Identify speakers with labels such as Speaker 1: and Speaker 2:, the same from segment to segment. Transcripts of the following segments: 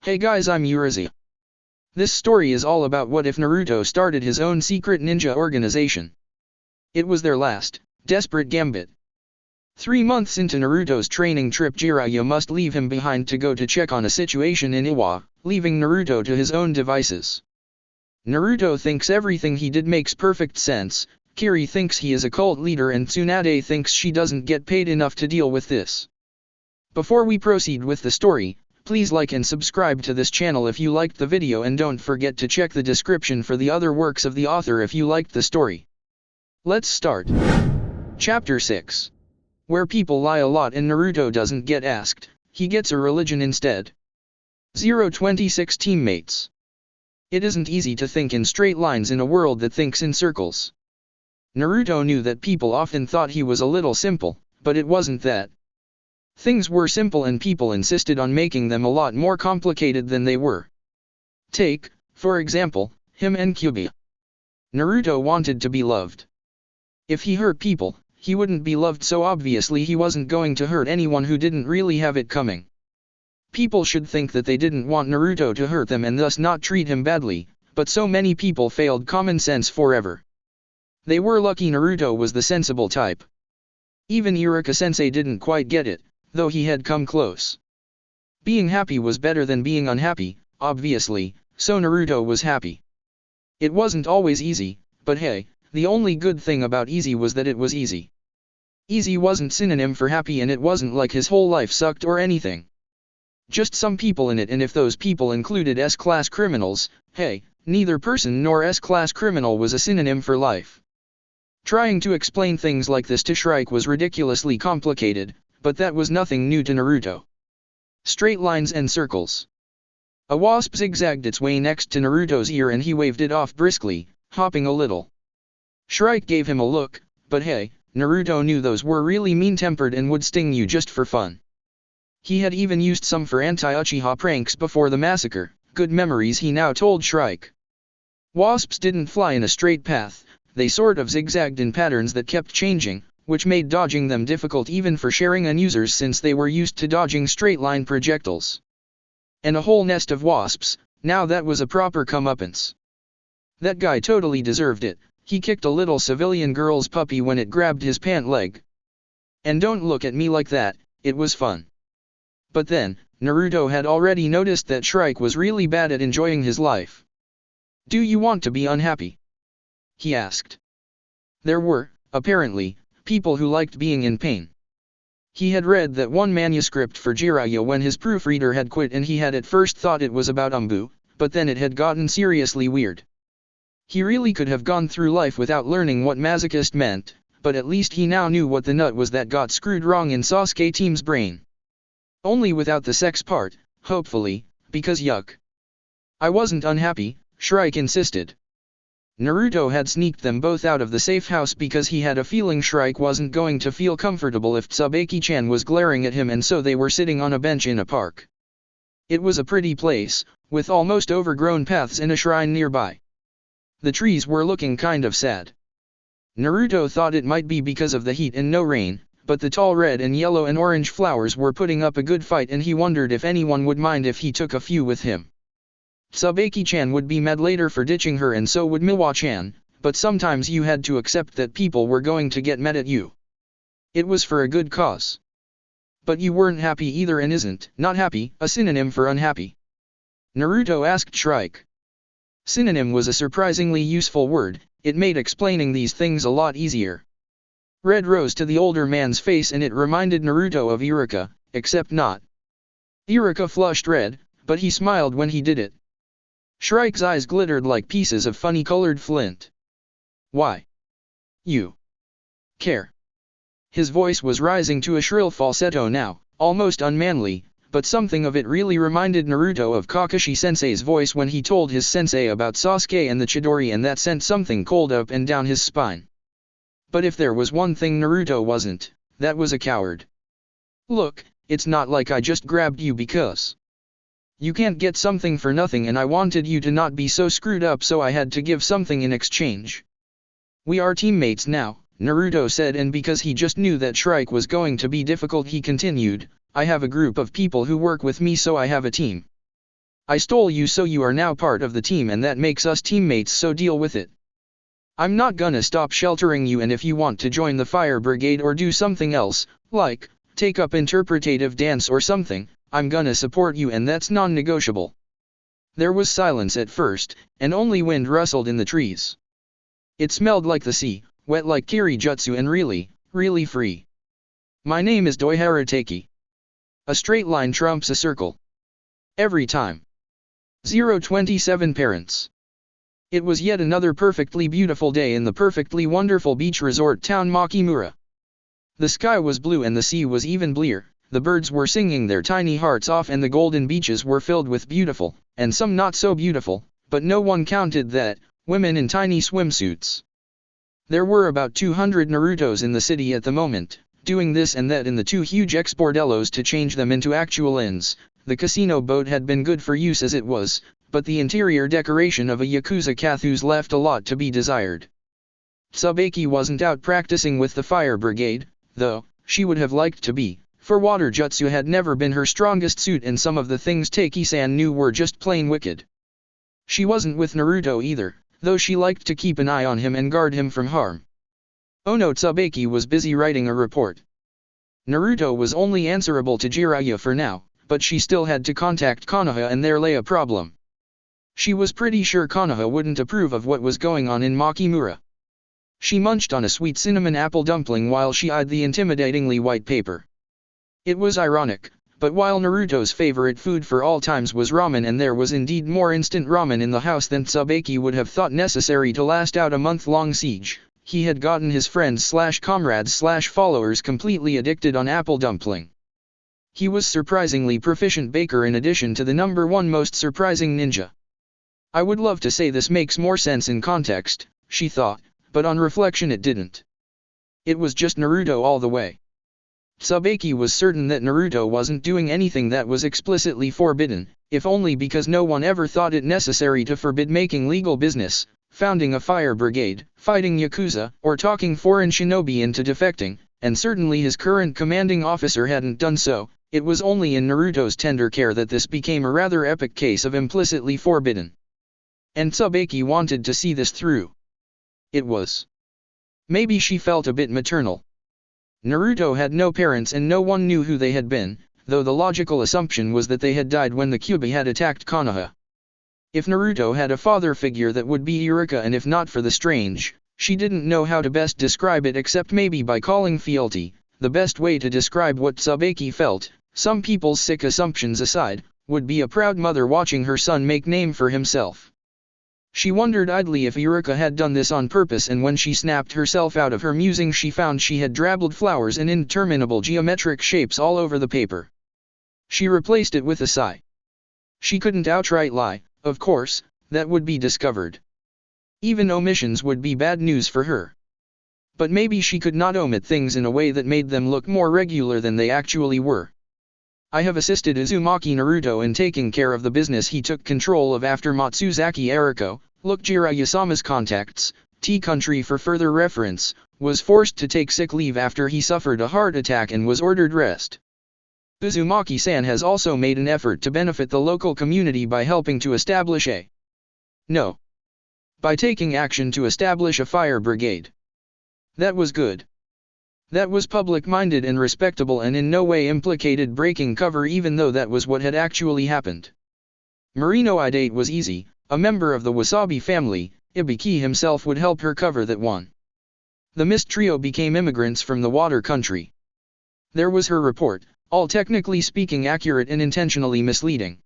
Speaker 1: Hey guys, I'm Jiraiya. This story is all about what if Naruto started his own secret ninja organization. It was their last, desperate gambit. 3 months into Naruto's training trip, Jiraiya must leave him behind to go to check on a situation in Iwa, leaving Naruto to his own devices. Naruto thinks everything he did makes perfect sense, Kiri thinks he is a cult leader, and Tsunade thinks she doesn't get paid enough to deal with this. Before we proceed with the story, please like and subscribe to this channel if you liked the video, and don't forget to check the description for the other works of the author if you liked the story. Let's start. Chapter 6. Where people lie a lot and Naruto doesn't get asked, he gets a religion instead. 026 teammates. It isn't easy to think in straight lines in a world that thinks in circles. Naruto knew that people often thought he was a little simple, but it wasn't that. Things were simple and people insisted on making them a lot more complicated than they were. Take, for example, him and Kyuubi. Naruto wanted to be loved. If he hurt people, he wouldn't be loved, so obviously he wasn't going to hurt anyone who didn't really have it coming. People should think that they didn't want Naruto to hurt them and thus not treat him badly, but so many people failed common sense forever. They were lucky Naruto was the sensible type. Even Iruka-sensei didn't quite get it, though he had come close. Being happy was better than being unhappy, obviously, so Naruto was happy. It wasn't always easy, but hey, the only good thing about easy was that it was easy. Easy wasn't synonym for happy, and it wasn't like his whole life sucked or anything. Just some people in it, and if those people included S-class criminals, hey, neither person nor S-class criminal was a synonym for life. Trying to explain things like this to Shrike was ridiculously complicated, but that was nothing new to Naruto. Straight lines and circles. A wasp zigzagged its way next to Naruto's ear and he waved it off briskly, hopping a little. Shrike gave him a look, but hey, Naruto knew those were really mean-tempered and would sting you just for fun. He had even used some for anti-Uchiha pranks before the massacre, good memories, he now told Shrike. Wasps didn't fly in a straight path, they sort of zigzagged in patterns that kept changing, which made dodging them difficult even for Sharingan users since they were used to dodging straight-line projectiles. And a whole nest of wasps, now that was a proper comeuppance. That guy totally deserved it, he kicked a little civilian girl's puppy when it grabbed his pant leg. And don't look at me like that, it was fun. But then, Naruto had already noticed that Shrike was really bad at enjoying his life. Do you want to be unhappy? He asked. There were, apparently, people who liked being in pain. He had read that one manuscript for Jiraiya when his proofreader had quit, and he had at first thought it was about Umbu, but then it had gotten seriously weird. He really could have gone through life without learning what masochist meant, but at least he now knew what the nut was that got screwed wrong in Sasuke team's brain. Only without the sex part, hopefully, because yuck. I wasn't unhappy, Shrike insisted. Naruto had sneaked them both out of the safe house because he had a feeling Shrike wasn't going to feel comfortable if Tsubaki-chan was glaring at him, and so they were sitting on a bench in a park. It was a pretty place, with almost overgrown paths and a shrine nearby. The trees were looking kind of sad. Naruto thought it might be because of the heat and no rain, but the tall red and yellow and orange flowers were putting up a good fight, and he wondered if anyone would mind if he took a few with him. Tsubaki-chan would be mad later for ditching her, and so would Miwa-chan, but sometimes you had to accept that people were going to get mad at you. It was for a good cause. But you weren't happy either, and isn't not happy a synonym for unhappy? Naruto asked Shrike. Synonym was a surprisingly useful word, it made explaining these things a lot easier. Red rose to the older man's face and it reminded Naruto of Iruka, except not. Iruka flushed red, but he smiled when he did it. Shrike's eyes glittered like pieces of funny-colored flint. Why? You care? His voice was rising to a shrill falsetto now, almost unmanly, but something of it really reminded Naruto of Kakashi-sensei's voice when he told his sensei about Sasuke and the Chidori, and that sent something cold up and down his spine. But if there was one thing Naruto wasn't, that was a coward. Look, it's not like I just grabbed you because you can't get something for nothing, and I wanted you to not be so screwed up, so I had to give something in exchange. We are teammates now, Naruto said, and because he just knew that Shrike was going to be difficult, he continued, I have a group of people who work with me, so I have a team. I stole you, so you are now part of the team, and that makes us teammates, so deal with it. I'm not gonna stop sheltering you, and if you want to join the fire brigade or do something else, like take up interpretative dance or something, I'm gonna support you, and that's non-negotiable. There was silence at first, and only wind rustled in the trees. It smelled like the sea, wet like Kiri jutsu, and really, really free. My name is Doiharateki. A straight line trumps a circle. Every time. 027 parents. It was yet another perfectly beautiful day in the perfectly wonderful beach resort town Makimura. The sky was blue and the sea was even bluer, the birds were singing their tiny hearts off, and the golden beaches were filled with beautiful, and some not so beautiful, but no one counted that, women in tiny swimsuits. There were about 200 Narutos in the city at the moment, doing this and that in the two huge expordellos to change them into actual inns. The casino boat had been good for use as it was, but the interior decoration of a Yakuza Kathus left a lot to be desired. Tsubaki wasn't out practicing with the fire brigade, though she would have liked to be, for water jutsu had never been her strongest suit, and some of the things Taki-san knew were just plain wicked. She wasn't with Naruto either, though she liked to keep an eye on him and guard him from harm. Oh no, Tsubaki was busy writing a report. Naruto was only answerable to Jiraiya for now, but she still had to contact Konoha, and there lay a problem. She was pretty sure Konoha wouldn't approve of what was going on in Makimura. She munched on a sweet cinnamon apple dumpling while she eyed the intimidatingly white paper. It was ironic, but while Naruto's favorite food for all times was ramen, and there was indeed more instant ramen in the house than Tsubaki would have thought necessary to last out a month-long siege, he had gotten his friends/comrades/followers completely addicted on apple dumpling. He was surprisingly proficient baker in addition to the #1 most surprising ninja. I would love to say this makes more sense in context, she thought, but on reflection it didn't. It was just Naruto all the way. Tsubaki was certain that Naruto wasn't doing anything that was explicitly forbidden, if only because no one ever thought it necessary to forbid making legal business, founding a fire brigade, fighting Yakuza, or talking foreign shinobi into defecting, and certainly his current commanding officer hadn't done so. It was only in Naruto's tender care that this became a rather epic case of implicitly forbidden. And Tsubaki wanted to see this through. It was. Maybe she felt a bit maternal. Naruto had no parents and no one knew who they had been, though the logical assumption was that they had died when the Kyuubi had attacked Konoha. If Naruto had a father figure, that would be Iruka, and if not for the strange, she didn't know how to best describe it except maybe by calling fealty. The best way to describe what Tsubaki felt, some people's sick assumptions aside, would be a proud mother watching her son make name for himself. She wondered idly if Iruka had done this on purpose, and when she snapped herself out of her musings she found she had drabbled flowers in interminable geometric shapes all over the paper. She replaced it with a sigh. She couldn't outright lie, of course, that would be discovered. Even omissions would be bad news for her. But maybe she could not omit things in a way that made them look more regular than they actually were. I have assisted Uzumaki Naruto in taking care of the business he took control of after Matsuzaki Eriko, look Jiraiya-sama's contacts, T-Country for further reference, was forced to take sick leave after he suffered a heart attack and was ordered rest. Uzumaki-san has also made an effort to benefit the local community by helping to establish by taking action to establish a fire brigade. That was good. That was public-minded and respectable, and in no way implicated breaking cover, even though that was what had actually happened. Marino Idate was easy, a member of the Wasabi family. Ibiki himself would help her cover that one. The Mist Trio became immigrants from the water country. There was her report, all technically speaking accurate and intentionally misleading.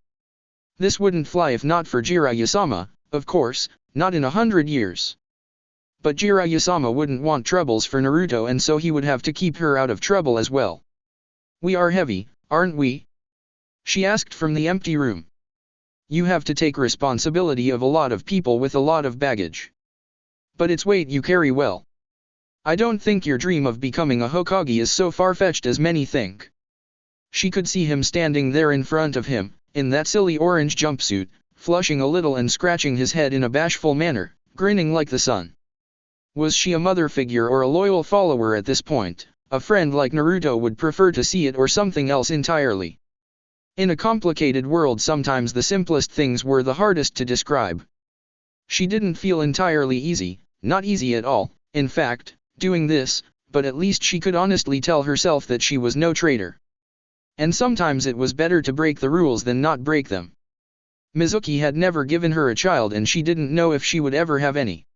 Speaker 1: This wouldn't fly if not for Jiraiya-sama, of course, not in 100 years. But Jiraiya-sama wouldn't want troubles for Naruto, and so he would have to keep her out of trouble as well. We are heavy, aren't we? She asked from the empty room. You have to take responsibility of a lot of people with a lot of baggage. But it's weight you carry well. I don't think your dream of becoming a Hokage is so far-fetched as many think. She could see him standing there in front of him, in that silly orange jumpsuit, flushing a little and scratching his head in a bashful manner, grinning like the sun. Was she a mother figure or a loyal follower at this point? A friend like Naruto would prefer to see it, or something else entirely. In a complicated world, sometimes the simplest things were the hardest to describe. She didn't feel entirely easy, not easy at all, in fact, doing this, but at least she could honestly tell herself that she was no traitor. And sometimes it was better to break the rules than not break them. Mizuki had never given her a child and she didn't know if she would ever have any.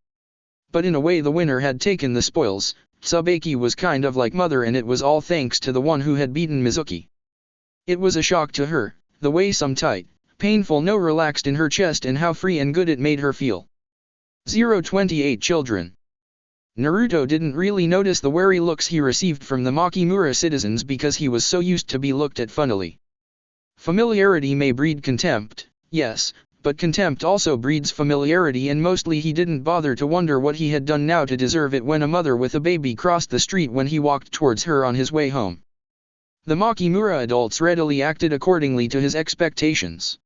Speaker 1: But in a way the winner had taken the spoils. Tsubaki was kind of like mother, and it was all thanks to the one who had beaten Mizuki. It was a shock to her, the way some tight, painful no relaxed in her chest and how free and good it made her feel. 028 Children. Naruto didn't really notice the wary looks he received from the Makimura citizens because he was so used to be looked at funnily. Familiarity may breed contempt, yes, but contempt also breeds familiarity, and mostly he didn't bother to wonder what he had done now to deserve it when a mother with a baby crossed the street when he walked towards her on his way home. The Makimura adults readily acted accordingly to his expectations.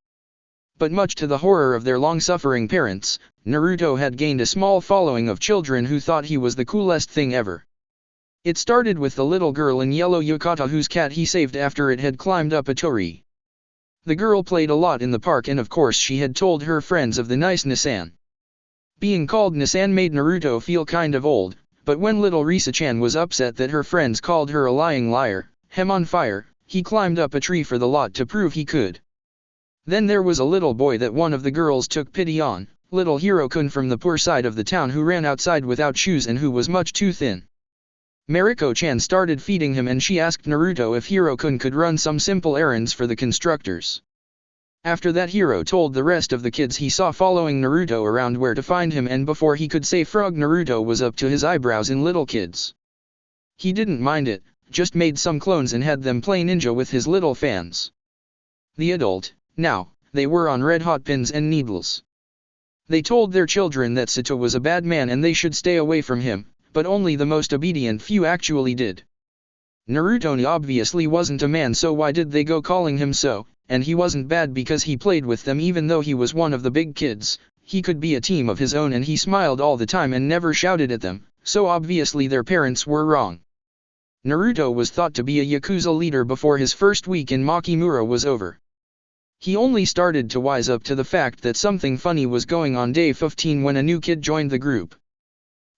Speaker 1: But much to the horror of their long-suffering parents, Naruto had gained a small following of children who thought he was the coolest thing ever. It started with the little girl in yellow yukata whose cat he saved after it had climbed up a tree. The girl played a lot in the park, and of course she had told her friends of the nice Nisan. Being called Nisan made Naruto feel kind of old, but when little Risa-chan was upset that her friends called her a lying liar, hem on fire, he climbed up a tree for the lot to prove he could. Then there was a little boy that one of the girls took pity on, little Hiro-kun from the poor side of the town who ran outside without shoes and who was much too thin. Mariko-chan started feeding him and she asked Naruto if Hiro-kun could run some simple errands for the constructors. After that, Hiro told the rest of the kids he saw following Naruto around where to find him, and before he could say frog, Naruto was up to his eyebrows in little kids. He didn't mind it, just made some clones and had them play ninja with his little fans. The adult, now, they were on red-hot pins and needles. They told their children that Sato was a bad man and they should stay away from him, but only the most obedient few actually did. Naruto obviously wasn't a man, so why did they go calling him so? And he wasn't bad because he played with them even though he was one of the big kids. He could be a team of his own and he smiled all the time and never shouted at them, so obviously their parents were wrong. Naruto was thought to be a Yakuza leader before his first week in Makimura was over. He only started to wise up to the fact that something funny was going on day 15 when a new kid joined the group.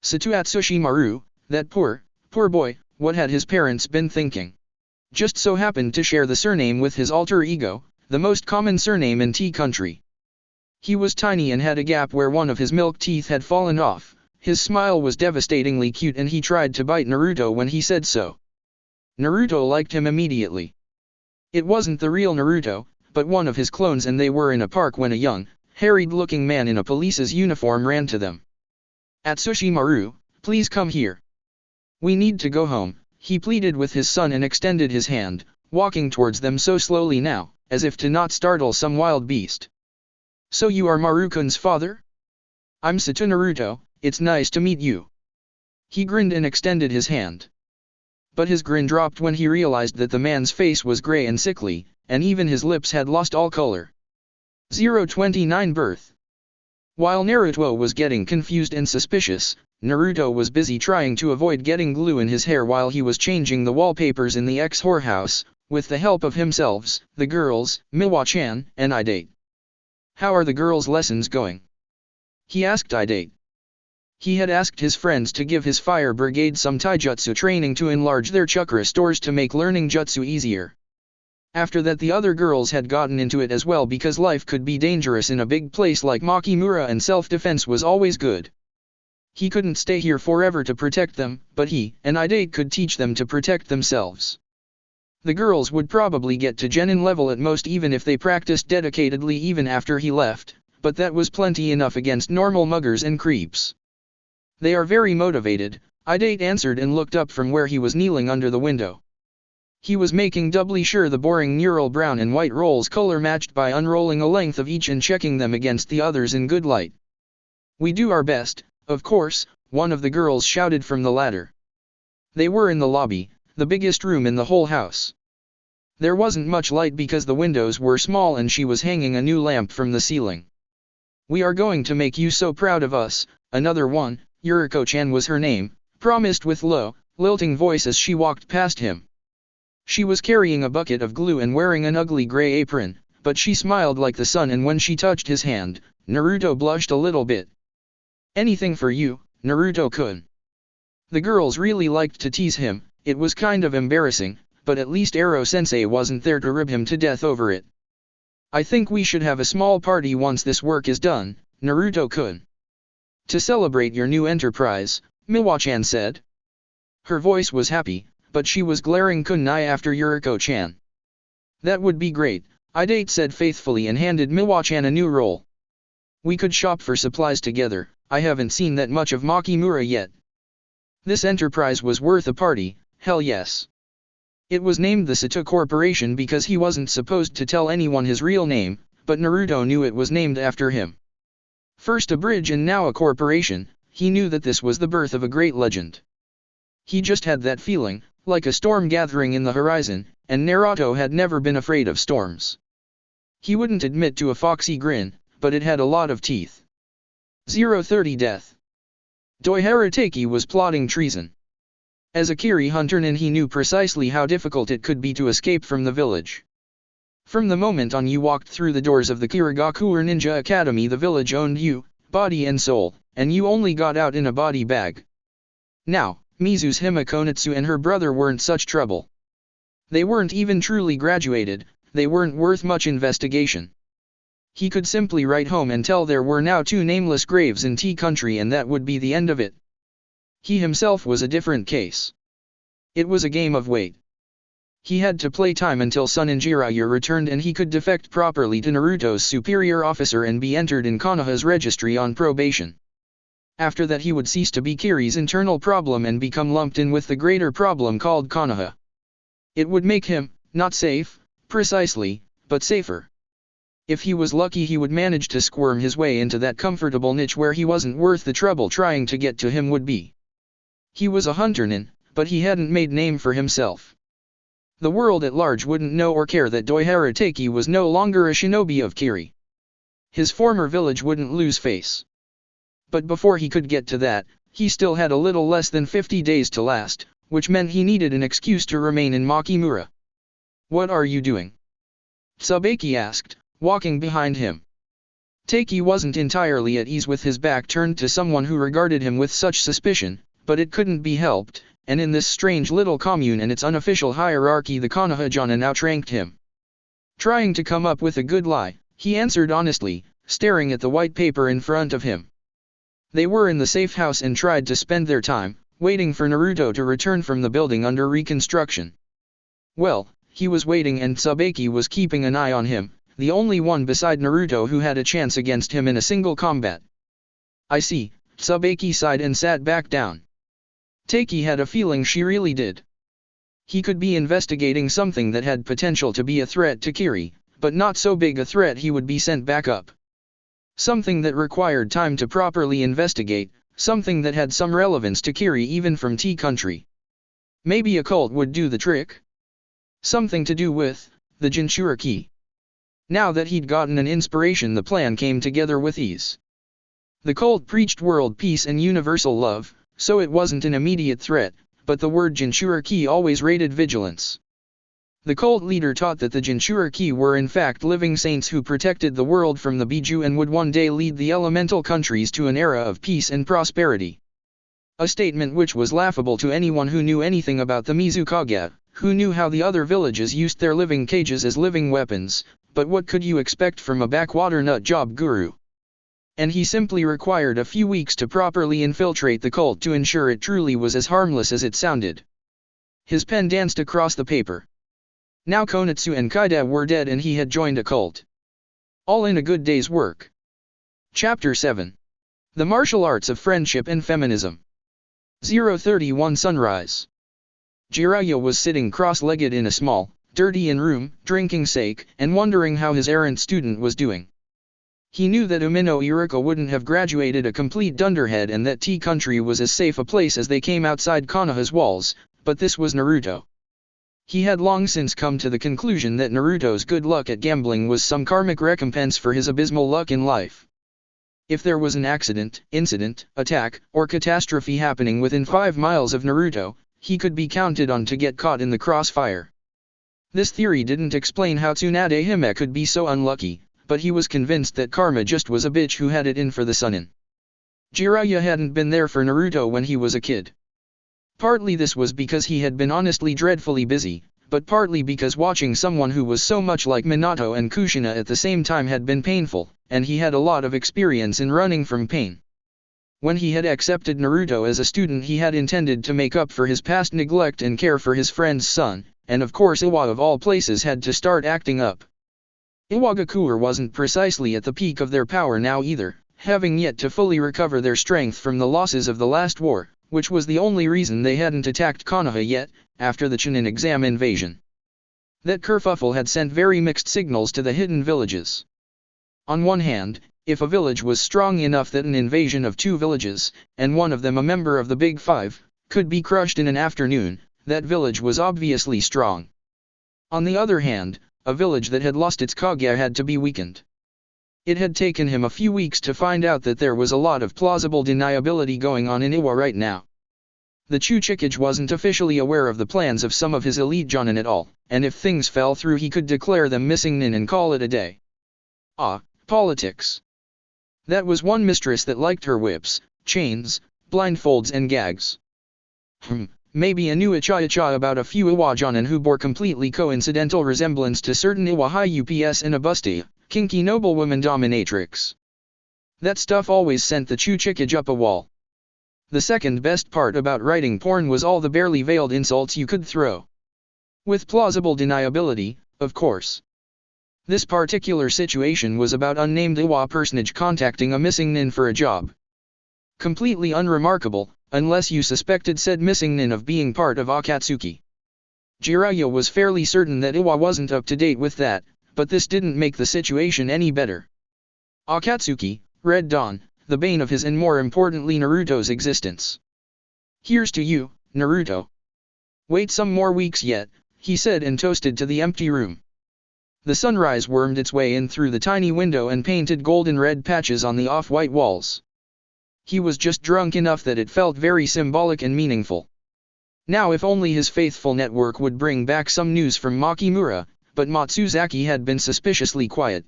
Speaker 1: Sato Atsushimaru, that poor boy, what had his parents been thinking? Just so happened to share the surname with his alter ego, the most common surname in Tea Country. He was tiny and had a gap where one of his milk teeth had fallen off. His smile was devastatingly cute and he tried to bite Naruto when he said so. Naruto liked him immediately. It wasn't the real Naruto, but one of his clones, and they were in a park when a young, harried-looking man in a police's uniform ran to them. Atsushimaru, please come here. We need to go home, he pleaded with his son and extended his hand, walking towards them so slowly now, as if to not startle some wild beast. So you are Marukun's father? I'm Sato Naruto, it's nice to meet you. He grinned and extended his hand. But his grin dropped when he realized that the man's face was gray and sickly, and even his lips had lost all color. 029 Birth. While Naruto was getting confused and suspicious, Naruto was busy trying to avoid getting glue in his hair while he was changing the wallpapers in the ex-whorehouse, with the help of himself, the girls, Miwa-chan, and Idate. How are the girls' lessons going? He asked Idate. He had asked his friends to give his fire brigade some taijutsu training to enlarge their chakra stores to make learning jutsu easier. After that, the other girls had gotten into it as well because life could be dangerous in a big place like Makimura and self-defense was always good. He couldn't stay here forever to protect them, but he and Idate could teach them to protect themselves. The girls would probably get to genin level at most even if they practiced dedicatedly even after he left, but that was plenty enough against normal muggers and creeps. They are very motivated, Idate answered and looked up from where he was kneeling under the window. He was making doubly sure the boring neural brown and white rolls color matched by unrolling a length of each and checking them against the others in good light. We do our best, of course, one of the girls shouted from the ladder. They were in the lobby, the biggest room in the whole house. There wasn't much light because the windows were small and she was hanging a new lamp from the ceiling. We are going to make you so proud of us, another one, Yuriko-chan was her name, promised with low, lilting voice as she walked past him. She was carrying a bucket of glue and wearing an ugly gray apron, but she smiled like the sun, and when she touched his hand, Naruto blushed a little bit. "Anything for you, Naruto-kun." The girls really liked to tease him. It was kind of embarrassing, but at least Ero-sensei wasn't there to rib him to death over it. "I think we should have a small party once this work is done, Naruto-kun. To celebrate your new enterprise," Miwa-chan said. Her voice was happy, but she was glaring kunai after Yuriko-chan. "That would be great," Idate said faithfully and handed Miwa-chan a new roll. "We could shop for supplies together. I haven't seen that much of Makimura yet." This enterprise was worth a party, hell yes. It was named the Sato Corporation because he wasn't supposed to tell anyone his real name, but Naruto knew it was named after him. First a bridge and now a corporation, he knew that this was the birth of a great legend. He just had that feeling, like a storm gathering in the horizon, and Naruto had never been afraid of storms. He wouldn't admit to a foxy grin, but it had a lot of teeth. 030 Death. Doi Harateki was plotting treason. As a Kiri hunter, he knew precisely how difficult it could be to escape from the village. From the moment on you walked through the doors of the Kirigakure Ninja Academy, the village owned you, body and soul, and you only got out in a body bag. Now, Mizu's Hime-Konitsu and her brother weren't such trouble. They weren't even truly graduated, they weren't worth much investigation. He could simply write home and tell there were now 2 nameless graves in T Country, and that would be the end of it. He himself was a different case. It was a game of wait. He had to play time until Son Jiraiya returned and he could defect properly to Naruto's superior officer and be entered in Konoha's registry on probation. After that he would cease to be Kiri's internal problem and become lumped in with the greater problem called Konoha. It would make him, not safe, precisely, but safer. If he was lucky he would manage to squirm his way into that comfortable niche where he wasn't worth the trouble trying to get to him would be. He was a hunter nin, but he hadn't made name for himself. The world at large wouldn't know or care that Doi Harateki was no longer a shinobi of Kiri. His former village wouldn't lose face. But before he could get to that, he still had a little less than 50 days to last, which meant he needed an excuse to remain in Makimura. "What are you doing?" Tsubaki asked, walking behind him. Taki wasn't entirely at ease with his back turned to someone who regarded him with such suspicion, but it couldn't be helped, and in this strange little commune and its unofficial hierarchy the Konoha-jana outranked him. Trying to come up with a good lie, he answered honestly, staring at the white paper in front of him. They were in the safe house and tried to spend their time, waiting for Naruto to return from the building under reconstruction. Well, he was waiting and Tsubaki was keeping an eye on him, the only one beside Naruto who had a chance against him in a single combat. "I see," Tsubaki sighed and sat back down. Taki had a feeling she really did. He could be investigating something that had potential to be a threat to Kiri, but not so big a threat he would be sent back up. Something that required time to properly investigate, something that had some relevance to Kiri even from T Country. Maybe a cult would do the trick? Something to do with the Jinchuriki. Now that he'd gotten an inspiration, the plan came together with ease. The cult preached world peace and universal love, so it wasn't an immediate threat, but the word Jinchuriki always rated vigilance. The cult leader taught that the Jinchuriki were in fact living saints who protected the world from the Biju and would one day lead the elemental countries to an era of peace and prosperity. A statement which was laughable to anyone who knew anything about the Mizukage, who knew how the other villages used their living cages as living weapons, but what could you expect from a backwater nut job guru? And he simply required a few weeks to properly infiltrate the cult to ensure it truly was as harmless as it sounded. His pen danced across the paper. Now Konitsu and Kaida were dead and he had joined a cult. All in a good day's work. Chapter 7. The Martial Arts of Friendship and Feminism. 031 Sunrise. Jiraiya was sitting cross-legged in a small, dirty inn room, drinking sake, and wondering how his errant student was doing. He knew that Umino Iruka wouldn't have graduated a complete dunderhead and that T Country was as safe a place as they came outside Konoha's walls, but this was Naruto. He had long since come to the conclusion that Naruto's good luck at gambling was some karmic recompense for his abysmal luck in life. If there was an accident, incident, attack, or catastrophe happening within 5 miles of Naruto, he could be counted on to get caught in the crossfire. This theory didn't explain how Tsunade Hime could be so unlucky, but he was convinced that Karma just was a bitch who had it in for the Sunin. Jiraiya hadn't been there for Naruto when he was a kid. Partly this was because he had been honestly dreadfully busy, but partly because watching someone who was so much like Minato and Kushina at the same time had been painful, and he had a lot of experience in running from pain. When he had accepted Naruto as a student, he had intended to make up for his past neglect and care for his friend's son, and of course Iwa of all places had to start acting up. Iwagakure wasn't precisely at the peak of their power now either, having yet to fully recover their strength from the losses of the last war, which was the only reason they hadn't attacked Konoha yet, after the Chunin exam invasion. That kerfuffle had sent very mixed signals to the hidden villages. On one hand, if a village was strong enough that an invasion of 2 villages, and one of them a member of the Big Five, could be crushed in an afternoon, that village was obviously strong. On the other hand, a village that had lost its Kage had to be weakened. It had taken him a few weeks to find out that there was a lot of plausible deniability going on in Iwa right now. The Chuchikage wasn't officially aware of the plans of some of his elite jonin at all, and if things fell through he could declare them missing nin and call it a day. Ah, politics. That was one mistress that liked her whips, chains, blindfolds and gags. Maybe a new icha about a few Iwa jonin who bore completely coincidental resemblance to certain Iwa high ups in a busty, kinky noblewoman dominatrix. That stuff always sent the Chuchikage up a wall. The second best part about writing porn was all the barely veiled insults you could throw. With plausible deniability, of course. This particular situation was about unnamed Iwa personage contacting a missing nin for a job. Completely unremarkable, unless you suspected said missing nin of being part of Akatsuki. Jiraiya was fairly certain that Iwa wasn't up to date with that, but this didn't make the situation any better. Akatsuki, Red Dawn, the bane of his and more importantly Naruto's existence. Here's to you, Naruto. Wait some more weeks yet, he said and toasted to the empty room. The sunrise wormed its way in through the tiny window and painted golden red patches on the off-white walls. He was just drunk enough that it felt very symbolic and meaningful. Now if only his faithful network would bring back some news from Makimura, but Matsuzaki had been suspiciously quiet.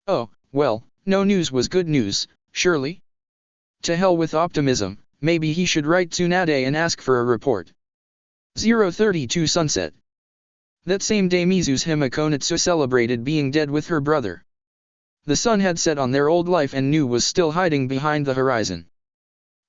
Speaker 1: Oh, well, no news was good news, surely? To hell with optimism, maybe he should write Tsunade and ask for a report. 032 Sunset. That same day Mizu's Hime Konitsu celebrated being dead with her brother. The sun had set on their old life and new was still hiding behind the horizon.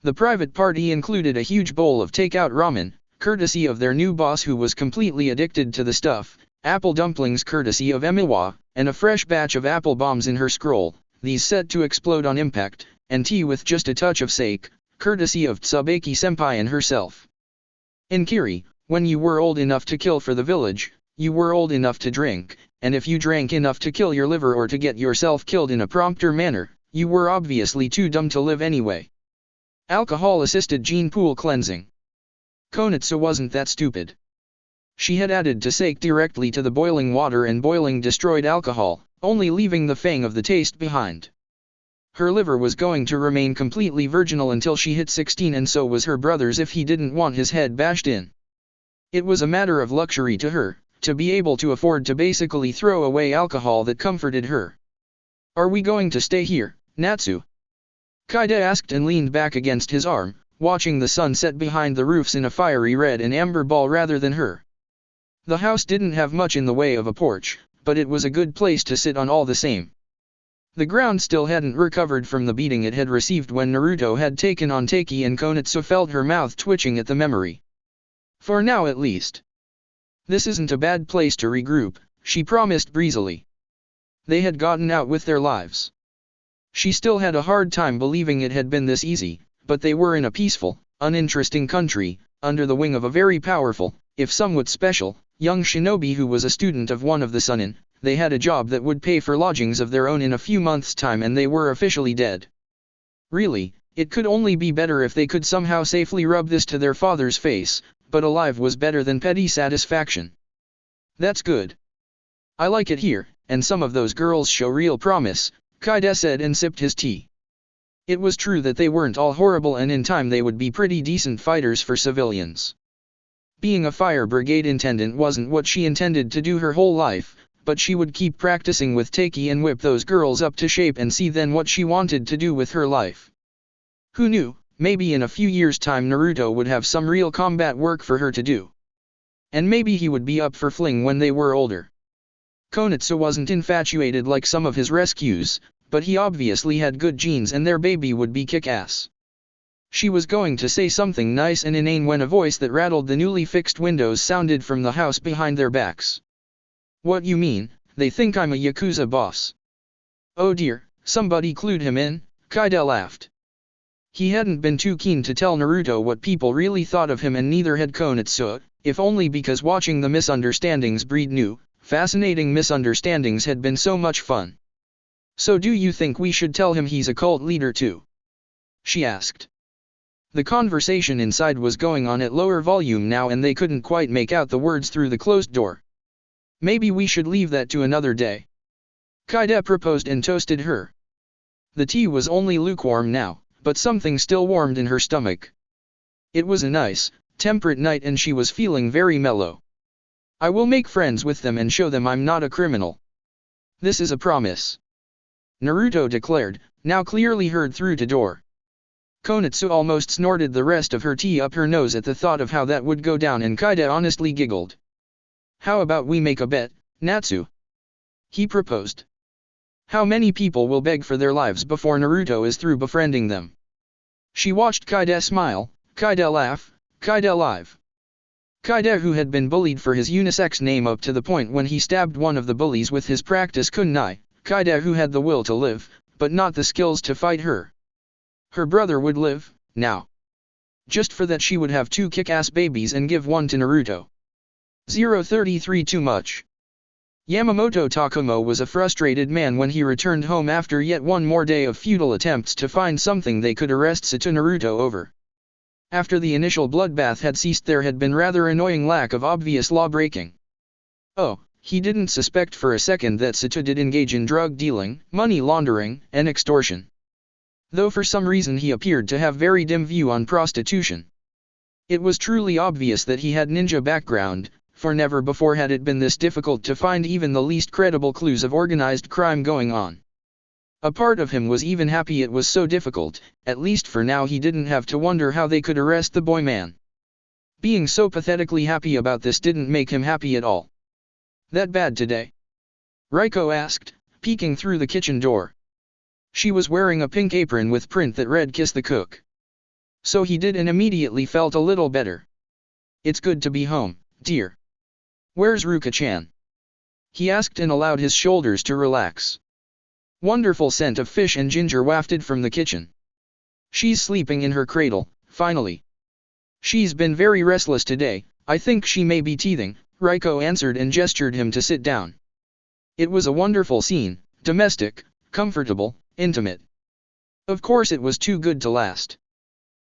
Speaker 1: The private party included a huge bowl of takeout ramen, courtesy of their new boss who was completely addicted to the stuff, apple dumplings courtesy of Emiwa, and a fresh batch of apple bombs in her scroll, these set to explode on impact, and tea with just a touch of sake, courtesy of Tsubaki senpai and herself. In Kiri, when you were old enough to kill for the village, you were old enough to drink, and if you drank enough to kill your liver or to get yourself killed in a prompter manner, you were obviously too dumb to live anyway. Alcohol-assisted gene pool cleansing. Konitsu wasn't that stupid. She had added to sake directly to the boiling water and boiling destroyed alcohol, only leaving the fang of the taste behind. Her liver was going to remain completely virginal until she hit 16 and so was her brother's if he didn't want his head bashed in. It was a matter of luxury to her, to be able to afford to basically throw away alcohol that comforted her. Are we going to stay here, Natsu? Kaide asked and leaned back against his arm, watching the sun set behind the roofs in a fiery red and amber ball rather than her. The house didn't have much in the way of a porch, but it was a good place to sit on all the same. The ground still hadn't recovered from the beating it had received when Naruto had taken on Taki and Konitsu felt her mouth twitching at the memory. For now at least. This isn't a bad place to regroup, she promised breezily. They had gotten out with their lives. She still had a hard time believing it had been this easy, but they were in a peaceful, uninteresting country, under the wing of a very powerful, if somewhat special, young shinobi who was a student of one of the Sunin. They had a job that would pay for lodgings of their own in a few months' time and they were officially dead. Really, it could only be better if they could somehow safely rub this to their father's face, but alive was better than petty satisfaction. That's good. I like it here, and some of those girls show real promise, Kaide said and sipped his tea. It was true that they weren't all horrible and in time they would be pretty decent fighters for civilians. Being a fire brigade attendant wasn't what she intended to do her whole life, but she would keep practicing with Taki and whip those girls up to shape and see then what she wanted to do with her life. Who knew, maybe in a few years' time Naruto would have some real combat work for her to do. And maybe he would be up for fling when they were older. Konitsu wasn't infatuated like some of his rescues, but he obviously had good genes and their baby would be kick-ass. She was going to say something nice and inane when a voice that rattled the newly fixed windows sounded from the house behind their backs. "What you mean? They think I'm a Yakuza boss." "Oh dear, somebody clued him in," Kaide laughed. He hadn't been too keen to tell Naruto what people really thought of him and neither had Konitsu, if only because watching the misunderstandings breed new, fascinating misunderstandings had been so much fun. "So do you think we should tell him he's a cult leader too?" she asked. The conversation inside was going on at lower volume now and they couldn't quite make out the words through the closed door. "Maybe we should leave that to another day," Kaide proposed and toasted her. The tea was only lukewarm now, but something still warmed in her stomach. It was a nice, temperate night and she was feeling very mellow. "I will make friends with them and show them I'm not a criminal. This is a promise," Naruto declared, now clearly heard through the door. Konitsu almost snorted the rest of her tea up her nose at the thought of how that would go down and Kaide honestly giggled. "How about we make a bet, Natsu?" he proposed. "How many people will beg for their lives before Naruto is through befriending them?" She watched Kaide smile, Kaide laugh, Kaide live. Kaide, who had been bullied for his unisex name up to the point when he stabbed one of the bullies with his practice kunai, Kaide who had the will to live, but not the skills to fight her. Her brother would live, now. Just for that she would have 2 kick-ass babies and give one to Naruto. 033 Too much. Yamamoto Takumo was a frustrated man when he returned home after yet one more day of futile attempts to find something they could arrest Naruto over. After the initial bloodbath had ceased there had been rather annoying lack of obvious law-breaking. Oh, he didn't suspect for a second that Sato did engage in drug dealing, money laundering, and extortion. Though for some reason he appeared to have very dim view on prostitution. It was truly obvious that he had ninja background, for never before had it been this difficult to find even the least credible clues of organized crime going on. A part of him was even happy it was so difficult, at least for now he didn't have to wonder how they could arrest the boy man. Being so pathetically happy about this didn't make him happy at all. "That bad today?" Raiko asked, peeking through the kitchen door. She was wearing a pink apron with print that read "Kiss the Cook." So he did and immediately felt a little better. "It's good to be home, dear." "Where's Ruka-chan?" he asked and allowed his shoulders to relax. Wonderful scent of fish and ginger wafted from the kitchen. "She's sleeping in her cradle, finally. She's been very restless today, I think she may be teething," Raiko answered and gestured him to sit down. It was a wonderful scene, domestic, comfortable, intimate. Of course it was too good to last.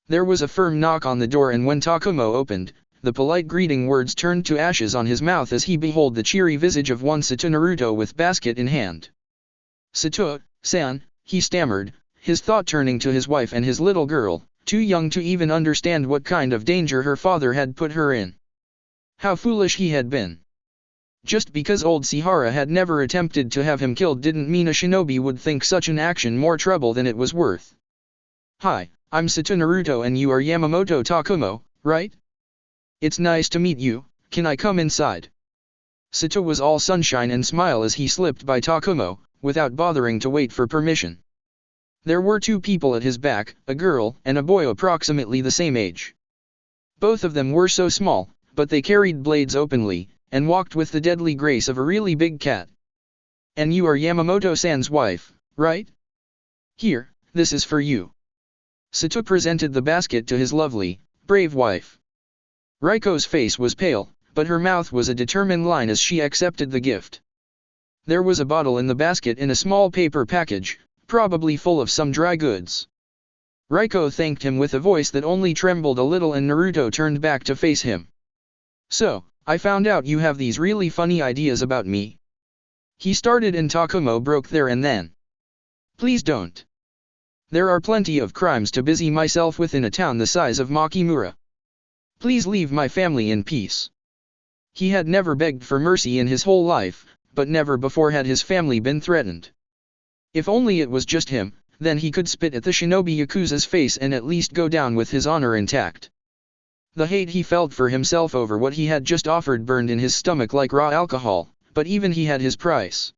Speaker 1: There was a firm knock on the door and when Takumo opened, the polite greeting words turned to ashes on his mouth as he beheld the cheery visage of one Sato Naruto with basket in hand. "Sato-san," he stammered, his thought turning to his wife and his little girl, too young to even understand what kind of danger her father had put her in. How foolish he had been. Just because old Sihara had never attempted to have him killed didn't mean a shinobi would think such an action more trouble than it was worth. "Hi, I'm Sato Naruto and you are Yamamoto Takumo, right? It's nice to meet you, can I come inside?" Sato was all sunshine and smile as he slipped by Takumo, without bothering to wait for permission. There were 2 people at his back, a girl and a boy approximately the same age. Both of them were so small, but they carried blades openly, and walked with the deadly grace of a really big cat. "And you are Yamamoto-san's wife, right? Here, this is for you." Sato presented the basket to his lovely, brave wife. Raiko's face was pale, but her mouth was a determined line as she accepted the gift. There was a bottle in the basket in a small paper package, probably full of some dry goods. Raiko thanked him with a voice that only trembled a little and Naruto turned back to face him. "So, I found out you have these really funny ideas about me." He started and Takumo broke there and then. "Please don't. There are plenty of crimes to busy myself with in a town the size of Makimura. Please leave my family in peace. He had never begged for mercy in his whole life, but never before had his family been threatened. If only it was just him, then he could spit at the shinobi Yakuza's face and at least go down with his honor intact. The hate he felt for himself over what he had just offered burned in his stomach like raw alcohol, but even he had his price.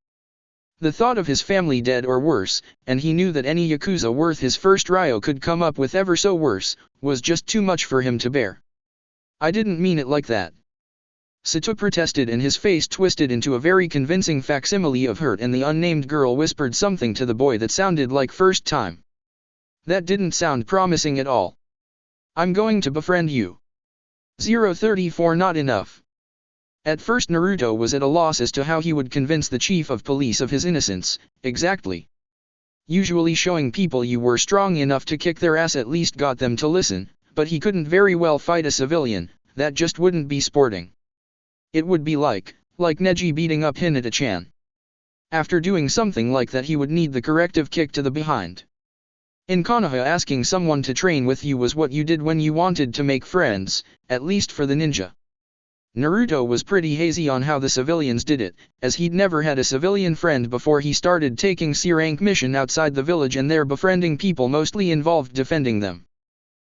Speaker 1: The thought of his family dead or worse, and he knew that any Yakuza worth his first ryo could come up with ever so worse, was just too much for him to bear. I didn't mean it like that. Sato protested and his face twisted into a very convincing facsimile of hurt, and the unnamed girl whispered something to the boy that sounded like first time. That didn't sound promising at all. I'm going to befriend you. 034 Not enough. At first Naruto was at a loss as to how he would convince the chief of police of his innocence, exactly. Usually showing people you were strong enough to kick their ass at least got them to listen, but he couldn't very well fight a civilian, that just wouldn't be sporting. It would be like Neji beating up Hinata-chan. After doing something like that he would need the corrective kick to the behind. In Konoha, asking someone to train with you was what you did when you wanted to make friends, at least for the ninja. Naruto was pretty hazy on how the civilians did it, as he'd never had a civilian friend before he started taking C-rank mission outside the village, and there befriending people mostly involved defending them.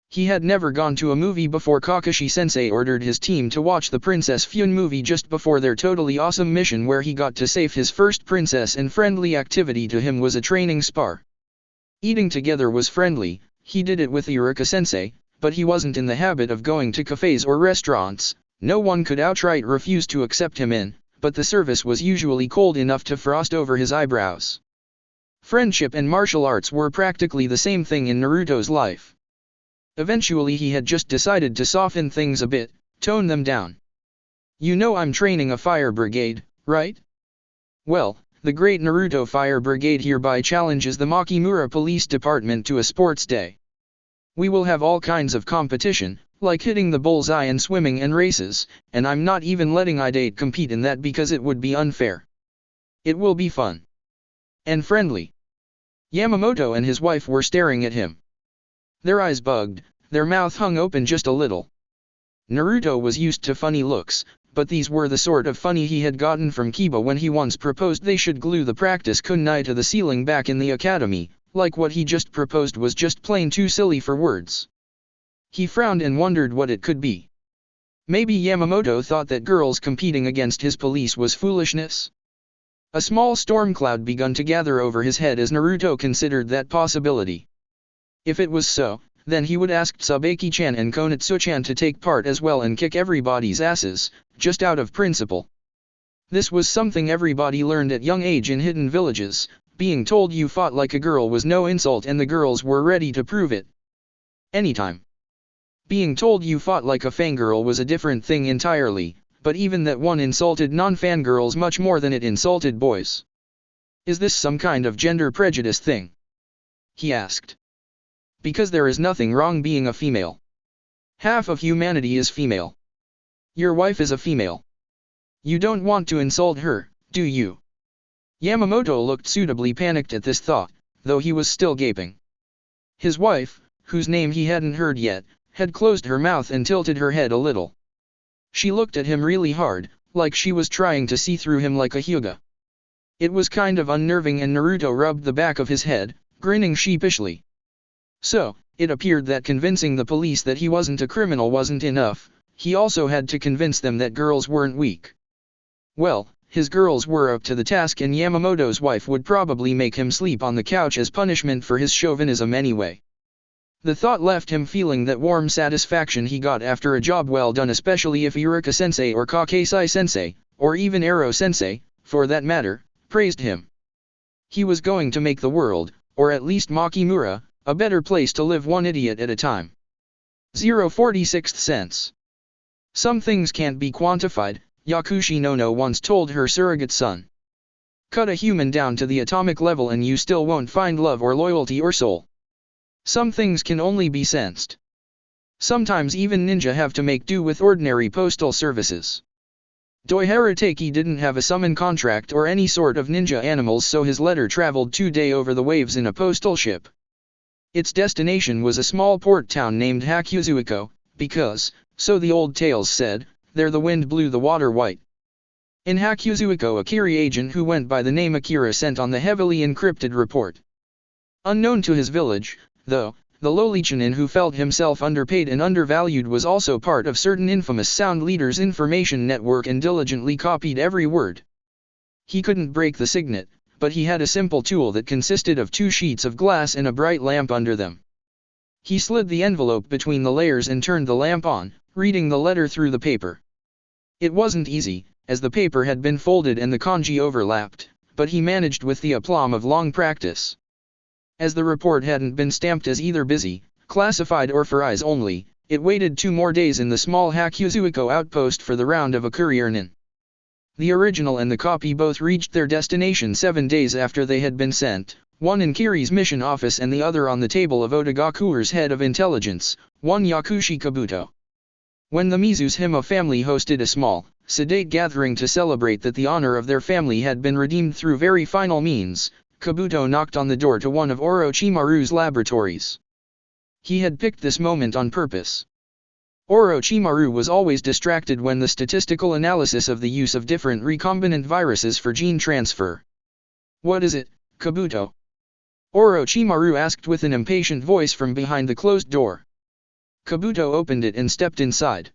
Speaker 1: He had never gone to a movie before. Kakashi-sensei ordered his team to watch the Princess Fune movie just before their totally awesome mission where he got to save his first princess, and friendly activity to him was a training spar. Eating together was friendly, he did it with Iruka-sensei, but he wasn't in the habit of going to cafes or restaurants. No one could outright refuse to accept him in, but the service was usually cold enough to frost over his eyebrows. Friendship and martial arts were practically the same thing in Naruto's life. Eventually he had just decided to soften things a bit, tone them down. You know I'm training a fire brigade, right? Well, the great Naruto Fire Brigade hereby challenges the Makimura Police Department to a sports day. We will have all kinds of competition, like hitting the bullseye and swimming and races, and I'm not even letting Idate compete in that because it would be unfair. It will be fun. And friendly. Yamamoto and his wife were staring at him. Their eyes bugged, their mouth hung open just a little. Naruto was used to funny looks, but these were the sort of funny he had gotten from Kiba when he once proposed they should glue the practice kunai to the ceiling back in the academy, like what he just proposed was just plain too silly for words. He frowned and wondered what it could be. Maybe Yamamoto thought that girls competing against his police was foolishness? A small storm cloud begun to gather over his head as Naruto considered that possibility. If it was so, then he would ask Tsubaki-chan and Konatsu-chan to take part as well and kick everybody's asses, just out of principle. This was something everybody learned at young age in hidden villages. Being told you fought like a girl was no insult, and the girls were ready to prove it. Anytime. Being told you fought like a fangirl was a different thing entirely, but even that one insulted non-fangirls much more than it insulted boys. Is this some kind of gender prejudice thing? He asked. Because there is nothing wrong being a female. Half of humanity is female. Your wife is a female. You don't want to insult her, do you? Yamamoto looked suitably panicked at this thought, though he was still gaping. His wife, whose name he hadn't heard yet, had closed her mouth and tilted her head a little. She looked at him really hard, like she was trying to see through him like a hyuga. It was kind of unnerving, and Naruto rubbed the back of his head, grinning sheepishly. So, it appeared that convincing the police that he wasn't a criminal wasn't enough, he also had to convince them that girls weren't weak. Well, his girls were up to the task, and Yamamoto's wife would probably make him sleep on the couch as punishment for his chauvinism anyway. The thought left him feeling that warm satisfaction he got after a job well done, especially if Iruka-sensei or Kakesai-sensei, or even Ero-sensei, for that matter, praised him. He was going to make the world, or at least Makimura, a better place to live one idiot at a time. 046 cents. Some things can't be quantified, Yakushi Nono once told her surrogate son. Cut a human down to the atomic level and you still won't find love or loyalty or soul. Some things can only be sensed. Sometimes even ninja have to make do with ordinary postal services. Doiharateki didn't have a summon contract or any sort of ninja animals, so his letter traveled 2 days over the waves in a postal ship. Its destination was a small port town named Hakuzuiko, because, So the old tales said, there the wind blew the water white. In Hakuzuiko, a Kiri agent who went by the name Akira sent on the heavily encrypted report. Unknown to his village, though, the lowly Chunin who felt himself underpaid and undervalued was also part of certain infamous sound leaders' information network and diligently copied every word. He couldn't break the signet, but he had a simple tool that consisted of 2 sheets of glass and a bright lamp under them. He slid the envelope between the layers and turned the lamp on, reading the letter through the paper. It wasn't easy, as the paper had been folded and the kanji overlapped, but he managed with the aplomb of long practice. As the report hadn't been stamped as either busy, classified or for eyes only, it waited 2 more days in the small Hakuzuiko outpost for the round of a couriernin. The original and the copy both reached their destination 7 days after they had been sent, one in Kiri's mission office and the other on the table of Otagaku's head of intelligence, one Yakushi Kabuto. When the Mizuhima family hosted a small, sedate gathering to celebrate that the honor of their family had been redeemed through very final means, Kabuto knocked on the door to one of Orochimaru's laboratories. He had picked this moment on purpose. Orochimaru was always distracted when the statistical analysis of the use of different recombinant viruses for gene transfer. "What is it, Kabuto?" Orochimaru asked with an impatient voice from behind the closed door. Kabuto opened it and stepped inside.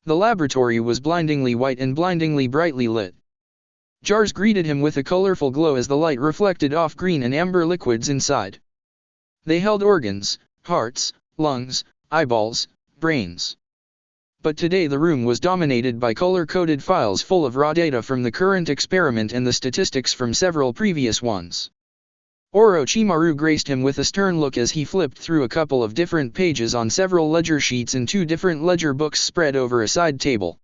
Speaker 1: The laboratory was blindingly white and blindingly brightly lit. Jars greeted him with a colorful glow as the light reflected off green and amber liquids inside. They held organs, hearts, lungs, eyeballs, brains. But today the room was dominated by color-coded files full of raw data from the current experiment and the statistics from several previous ones. Orochimaru graced him with a stern look as he flipped through a couple of different pages on several ledger sheets and 2 different ledger books spread over a side table.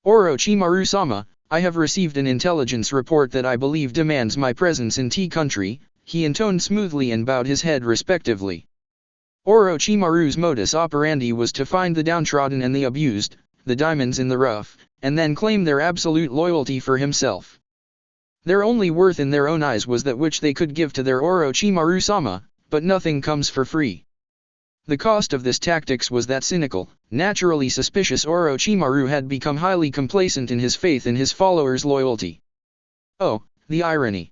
Speaker 1: "Orochimaru-sama, I have received an intelligence report that I believe demands my presence in T country," he intoned smoothly and bowed his head respectively. Orochimaru's modus operandi was to find the downtrodden and the abused, the diamonds in the rough, and then claim their absolute loyalty for himself. Their only worth in their own eyes was that which they could give to their Orochimaru-sama, but nothing comes for free. The cost of this tactics was that cynical, naturally suspicious Orochimaru had become highly complacent in his faith in his followers' loyalty. Oh, the irony.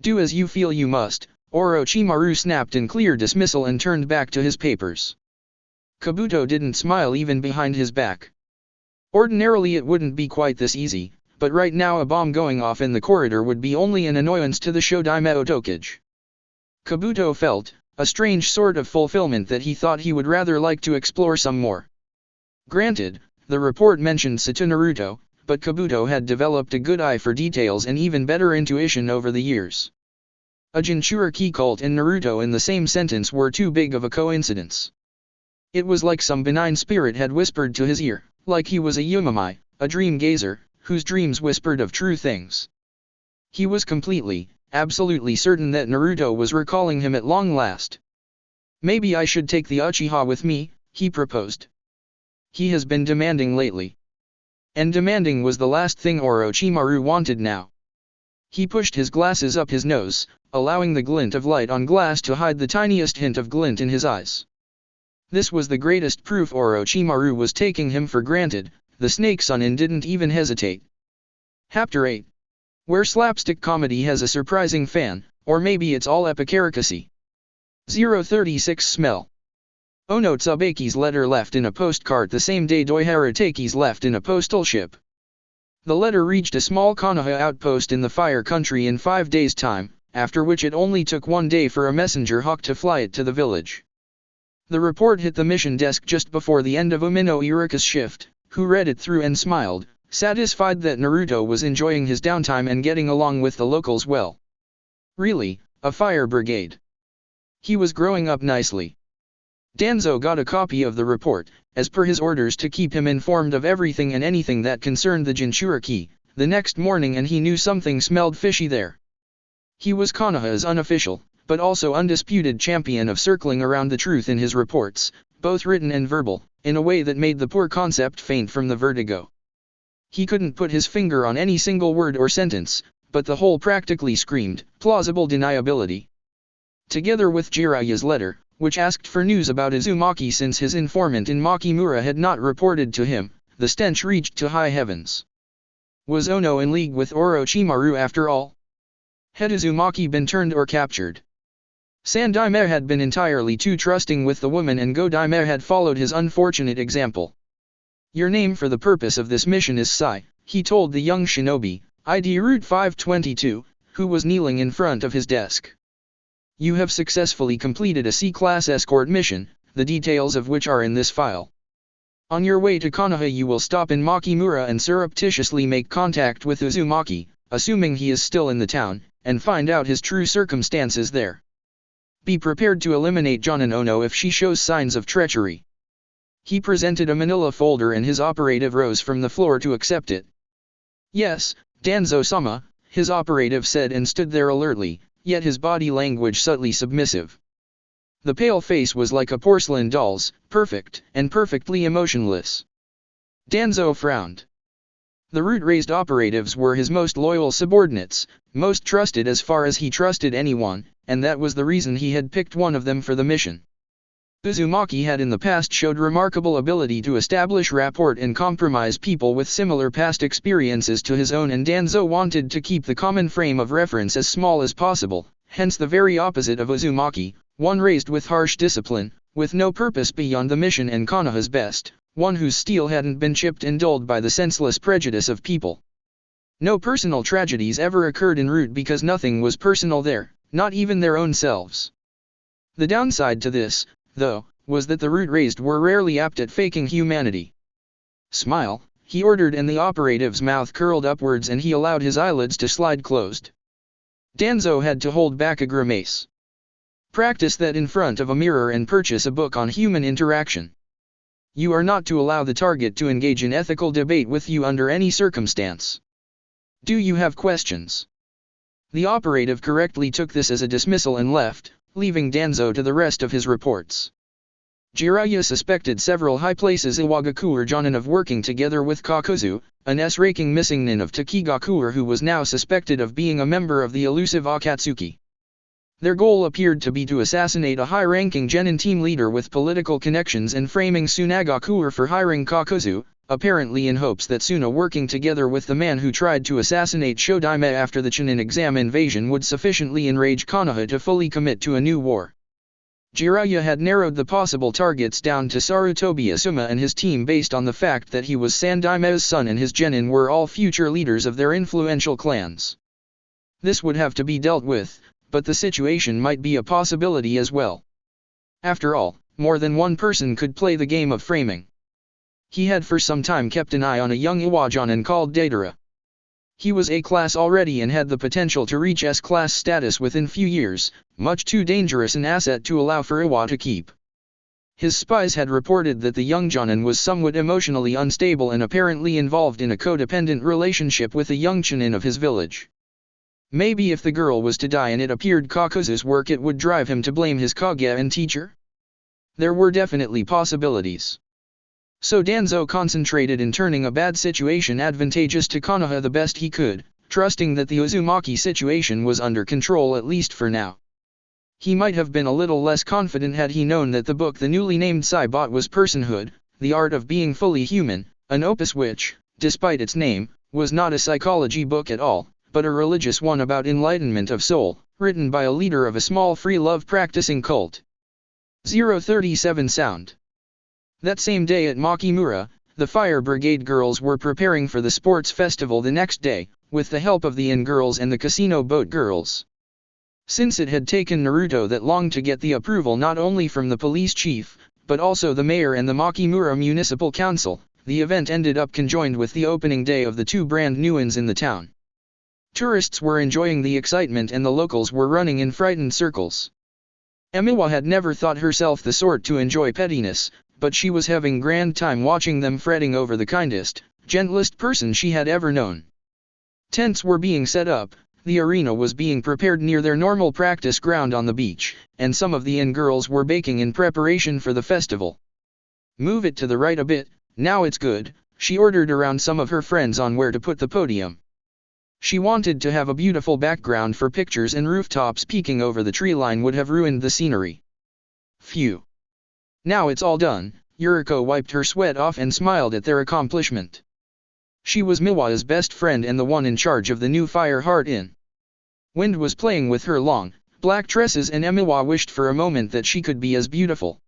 Speaker 1: "Do as you feel you must," Orochimaru snapped in clear dismissal and turned back to his papers. Kabuto didn't smile even behind his back. Ordinarily it wouldn't be quite this easy, but right now a bomb going off in the corridor would be only an annoyance to the Shodaime Otokage. Kabuto felt a strange sort of fulfillment that he thought he would rather like to explore some more. Granted, the report mentioned Naruto, but Kabuto had developed a good eye for details and even better intuition over the years. A Jinchuriki cult and Naruto in the same sentence were too big of a coincidence. It was like some benign spirit had whispered to his ear, like he was a Yumamai, a dream gazer, whose dreams whispered of true things. He was completely, absolutely certain that Naruto was recalling him at long last. "Maybe I should take the Uchiha with me," he proposed. He has been demanding lately. And demanding was the last thing Orochimaru wanted now. He pushed his glasses up his nose, allowing the glint of light on glass to hide the tiniest hint of glint in his eyes. This was the greatest proof Orochimaru was taking him for granted. The snake Sunin didn't even hesitate. Chapter 8. Where slapstick comedy has a surprising fan, or maybe it's all epicaricacy. 036 Smell. Ono Tsubaki's letter left in a postcart the same day Doihara Taki's left in a postal ship. The letter reached a small Konoha outpost in the Fire Country in 5 days' time, after which it only took 1 day for a messenger hawk to fly it to the village. The report hit the mission desk just before the end of Umino Iruka's shift, who read it through and smiled, satisfied that Naruto was enjoying his downtime and getting along with the locals well. Really, a fire brigade. He was growing up nicely. Danzo got a copy of the report, as per his orders to keep him informed of everything and anything that concerned the Jinchuriki, the next morning, and he knew something smelled fishy there. He was Konoha's unofficial, but also undisputed champion of circling around the truth in his reports, both written and verbal, in a way that made the poor concept faint from the vertigo. He couldn't put his finger on any single word or sentence, but the whole practically screamed plausible deniability. Together with Jiraiya's letter, which asked for news about Uzumaki since his informant in Makimura had not reported to him. The stench reached to high heavens. Was Ono in league with Orochimaru after all? Had Uzumaki been turned or captured? Sandaime had been entirely too trusting with the woman, and Godaime had followed his unfortunate example. Your name for the purpose of this mission is Sai, he told the young shinobi, ID Route 522, who was kneeling in front of his desk. You have successfully completed a C-class escort mission, the details of which are in this file. On your way to Konoha you will stop in Makimura and surreptitiously make contact with Uzumaki, assuming he is still in the town, and find out his true circumstances there. Be prepared to eliminate Jonin Ono if she shows signs of treachery. He presented a manila folder and his operative rose from the floor to accept it. Yes, Danzo-sama, his operative said and stood there alertly, yet his body language subtly submissive. The pale face was like a porcelain doll's, perfect, and perfectly emotionless. Danzo frowned. The root-raised operatives were his most loyal subordinates, most trusted as far as he trusted anyone, and that was the reason he had picked one of them for the mission. Uzumaki had in the past showed remarkable ability to establish rapport and compromise people with similar past experiences to his own, and Danzo wanted to keep the common frame of reference as small as possible, hence the very opposite of Uzumaki, one raised with harsh discipline, with no purpose beyond the mission and Konoha's best, one whose steel hadn't been chipped and dulled by the senseless prejudice of people. No personal tragedies ever occurred en route because nothing was personal there, not even their own selves. The downside to this, though, was that the root-raised were rarely apt at faking humanity. Smile, he ordered, and the operative's mouth curled upwards and he allowed his eyelids to slide closed. Danzo had to hold back a grimace. Practice that in front of a mirror and purchase a book on human interaction. You are not to allow the target to engage in ethical debate with you under any circumstance. Do you have questions? The operative correctly took this as a dismissal and left, leaving Danzo to the rest of his reports. Jiraiya suspected several high places Iwagakure Jonin of working together with Kakuzu, an S-ranking missing nin of Takigakure who was now suspected of being a member of the elusive Akatsuki. Their goal appeared to be to assassinate a high-ranking genin team leader with political connections and framing Tsunade for hiring Kakuzu, apparently in hopes that Tsuna working together with the man who tried to assassinate Shodaime after the Chunin exam invasion would sufficiently enrage Konoha to fully commit to a new war. Jiraiya had narrowed the possible targets down to Sarutobi Asuma and his team based on the fact that he was Sandaime's son and his genin were all future leaders of their influential clans. This would have to be dealt with, but the situation might be a possibility as well. After all, more than one person could play the game of framing. He had for some time kept an eye on a young Iwajonin called Deidara. He was A-class already and had the potential to reach S-class status within few years, much too dangerous an asset to allow for Iwa to keep. His spies had reported that the young Jonin was somewhat emotionally unstable and apparently involved in a codependent relationship with a young Chunin of his village. Maybe if the girl was to die and it appeared Kakuzu's work, it would drive him to blame his Kage and teacher? There were definitely possibilities. So Danzo concentrated in turning a bad situation advantageous to Konoha the best he could, trusting that the Uzumaki situation was under control at least for now. He might have been a little less confident had he known that the book the newly named Sai bought was Personhood, the Art of Being Fully Human, an opus which, despite its name, was not a psychology book at all, but a religious one about enlightenment of soul, written by a leader of a small free love practicing cult. 037 Sound. That same day at Makimura, the fire brigade girls were preparing for the sports festival the next day, with the help of the inn girls and the casino boat girls. Since it had taken Naruto that long to get the approval not only from the police chief, but also the mayor and the Makimura Municipal Council, the event ended up conjoined with the opening day of the two brand new inns in the town. Tourists were enjoying the excitement and the locals were running in frightened circles. Emiwa had never thought herself the sort to enjoy pettiness, but she was having grand time watching them fretting over the kindest, gentlest person she had ever known. Tents were being set up, the arena was being prepared near their normal practice ground on the beach, and some of the inn girls were baking in preparation for the festival. Move it to the right a bit, now it's good, she ordered around some of her friends on where to put the podium. She wanted to have a beautiful background for pictures, and rooftops peeking over the tree line would have ruined the scenery. Phew. Now it's all done. Yuriko wiped her sweat off and smiled at their accomplishment. She was Miwa's best friend and the one in charge of the new Fire Heart Inn. Wind was playing with her long, black tresses and Miwa wished for a moment that she could be as beautiful.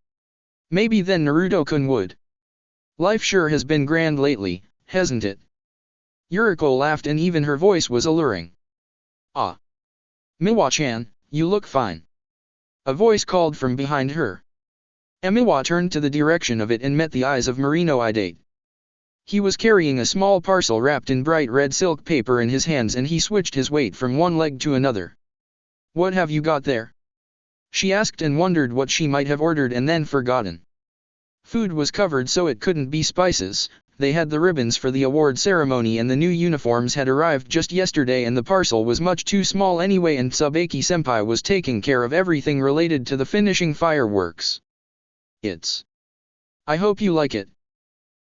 Speaker 1: Maybe then Naruto-kun would. Life sure has been grand lately, hasn't it? Yuriko laughed and even her voice was alluring. Ah. Miwa-chan, you look fine. A voice called from behind her. Miwa turned to the direction of it and met the eyes of Marino Idate. He was carrying a small parcel wrapped in bright red silk paper in his hands and he switched his weight from one leg to another. What have you got there? She asked and wondered what she might have ordered and then forgotten. Food was covered so it couldn't be spices. They had the ribbons for the award ceremony and the new uniforms had arrived just yesterday and the parcel was much too small anyway and Tsubaki-senpai was taking care of everything related to the finishing fireworks. I hope you like it.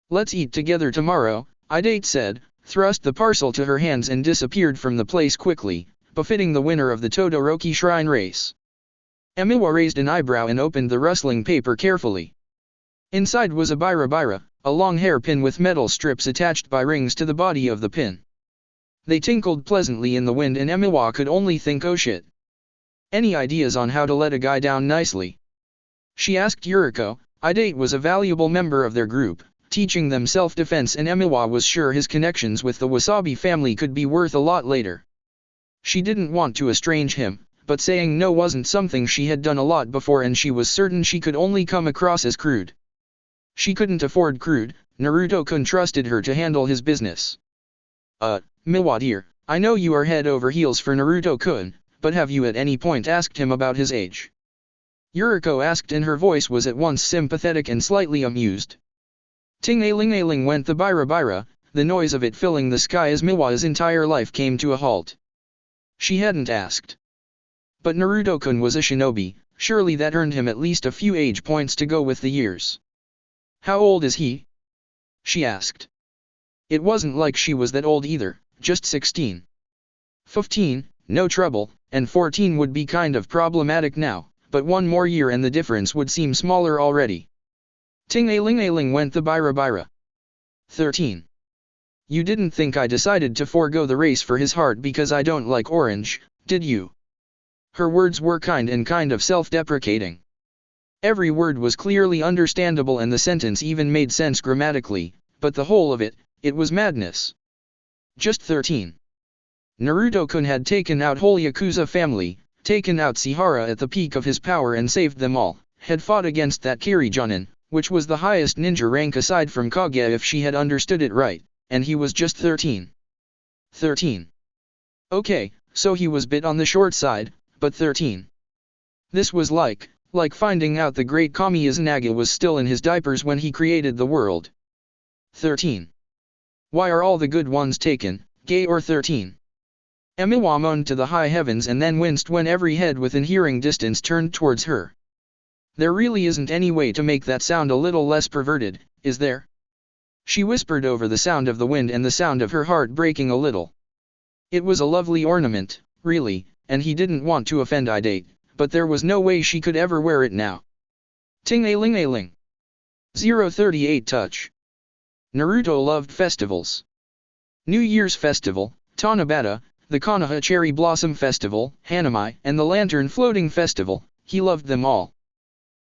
Speaker 1: Let's eat together tomorrow, Idate said, thrust the parcel to her hands and disappeared from the place quickly, befitting the winner of the Todoroki Shrine race. Miwa raised an eyebrow and opened the rustling paper carefully. Inside was a bira, a long hairpin with metal strips attached by rings to the body of the pin. They tinkled pleasantly in the wind and Miwa could only think, oh shit. Any ideas on how to let a guy down nicely? She asked Yuriko. Idate was a valuable member of their group, teaching them self-defense and Miwa was sure his connections with the Wasabi family could be worth a lot later. She didn't want to estrange him, but saying no wasn't something she had done a lot before and she was certain she could only come across as crude. She couldn't afford crude, Naruto-kun trusted her to handle his business. Miwa dear, I know you are head over heels for Naruto-kun, but have you at any point asked him about his age? Yuriko asked and her voice was at once sympathetic and slightly amused. Ting-a-ling-a-ling went the bira, the noise of it filling the sky as Miwa's entire life came to a halt. She hadn't asked. But Naruto-kun was a shinobi, surely that earned him at least a few age points to go with the years. How old is he? She asked. It wasn't like she was that old either, just 16. 15, no trouble, and 14 would be kind of problematic now. But one more year and the difference would seem smaller already. Ting-a-ling-a-ling went the bira. 13. You didn't think I decided to forego the race for his heart because I don't like orange, did you? Her words were kind and kind of self-deprecating. Every word was clearly understandable and the sentence even made sense grammatically, but the whole of it, it was madness. Just 13. Naruto-kun had taken out whole Yakuza family, taken out Sihara at the peak of his power and saved them all, had fought against that Kiri Jonin, which was the highest ninja rank aside from Kage if she had understood it right, and he was just 13. 13. Okay, so he was bit on the short side, but 13. This was like finding out the great Kami Izanagi was still in his diapers when he created the world. 13. Why are all the good ones taken, gay or 13? Miwa moaned to the high heavens and then winced when every head within hearing distance turned towards her. There really isn't any way to make that sound a little less perverted, is there? She whispered over the sound of the wind and the sound of her heart breaking a little. It was a lovely ornament, really, and he didn't want to offend Idate, but there was no way she could ever wear it now. Ting-a-ling-a-ling. 038 touch. Naruto loved festivals. New Year's Festival, Tanabata, the Konoha Cherry Blossom Festival, Hanami, and the Lantern Floating Festival, he loved them all.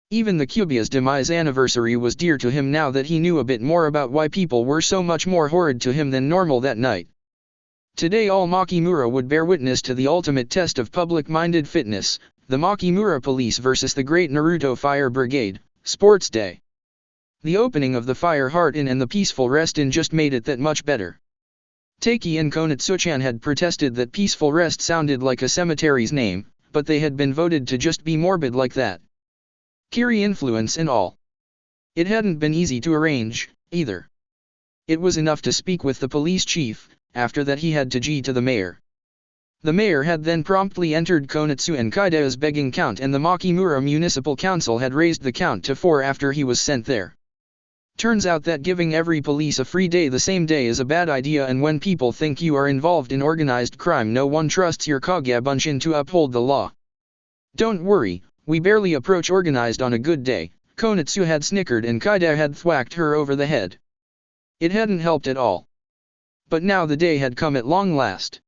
Speaker 1: Even the Kyubia's demise anniversary was dear to him now that he knew a bit more about why people were so much more horrid to him than normal that night. Today all Makimura would bear witness to the ultimate test of public-minded fitness, the Makimura Police versus the Great Naruto Fire Brigade, Sports Day. The opening of the Fire Heart Inn and the Peaceful Rest Inn just made it that much better. Taiki and Konatsu-chan had protested that Peaceful Rest sounded like a cemetery's name, but they had been voted to just be morbid like that. Kiri influence and all. It hadn't been easy to arrange, either. It was enough to speak with the police chief, after that he had to the mayor. The mayor had then promptly entered Konatsu and Kaida's begging count and the Makimura Municipal Council had raised the count to 4 after he was sent there. Turns out that giving every police a free day the same day is a bad idea, and when people think you are involved in organized crime no one trusts your Kage Bunshin to uphold the law. Don't worry, We barely approach organized on a good day, Konitsu had snickered and Kaida had thwacked her over the head. It hadn't helped at all. But now the day had come at long last.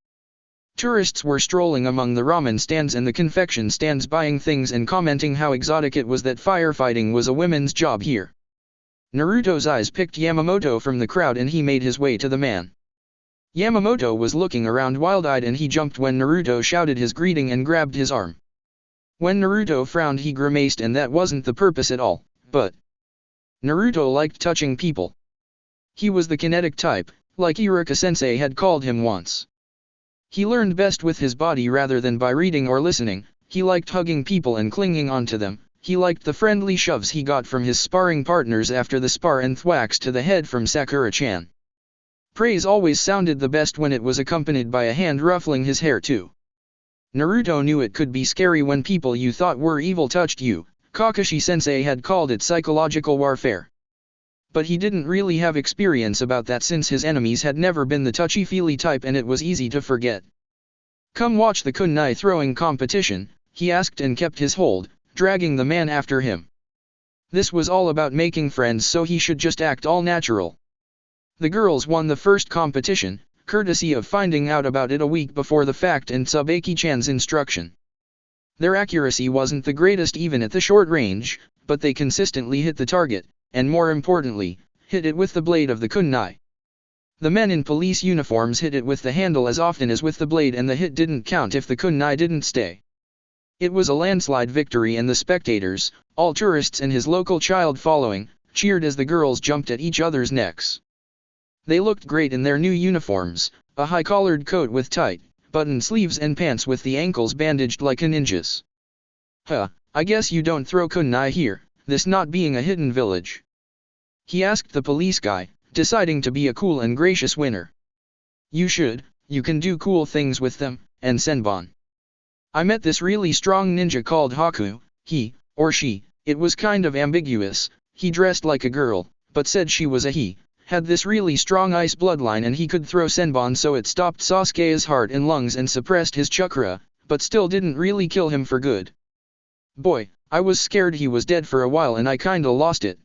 Speaker 1: Tourists were strolling among the ramen stands and the confection stands buying things and commenting how exotic it was that firefighting was a women's job here. Naruto's eyes picked Yamamoto from the crowd and he made his way to the man. Yamamoto was looking around wild-eyed and he jumped when Naruto shouted his greeting and grabbed his arm. When Naruto frowned he grimaced and that wasn't the purpose at all, but Naruto liked touching people. He was the kinetic type, like Iruka-sensei had called him once. He learned best with his body rather than by reading or listening, he liked hugging people and clinging onto them, he liked the friendly shoves he got from his sparring partners after the spar and thwacks to the head from Sakura-chan. Praise always sounded the best when it was accompanied by a hand ruffling his hair too. Naruto knew it could be scary when people you thought were evil touched you, Kakashi-sensei had called it psychological warfare. But he didn't really have experience about that since his enemies had never been the touchy-feely type and it was easy to forget. "Come watch the kunai throwing competition," he asked and kept his hold, dragging the man after him. This was all about making friends so he should just act all natural. The girls won the first competition, courtesy of finding out about it a week before the fact and Tsubaki-chan's instruction. Their accuracy wasn't the greatest even at the short range, but they consistently hit the target, and more importantly, hit it with the blade of the kunai. The men in police uniforms hit it with the handle as often as with the blade and the hit didn't count if the kunai didn't stay. It was a landslide victory and the spectators, all tourists and his local child following, cheered as the girls jumped at each other's necks. They looked great in their new uniforms, a high-collared coat with tight, buttoned sleeves and pants with the ankles bandaged like a ninja's. "Huh, I guess you don't throw kunai here, this not being a hidden village?" he asked the police guy, deciding to be a cool and gracious winner. "You should, you can do cool things with them, and senbon. I met this really strong ninja called Haku, he, or she, it was kind of ambiguous, he dressed like a girl, but said she was a he, had this really strong ice bloodline and he could throw senbon so it stopped Sasuke's heart and lungs and suppressed his chakra, but still didn't really kill him for good. Boy, I was scared he was dead for a while and I kinda lost it."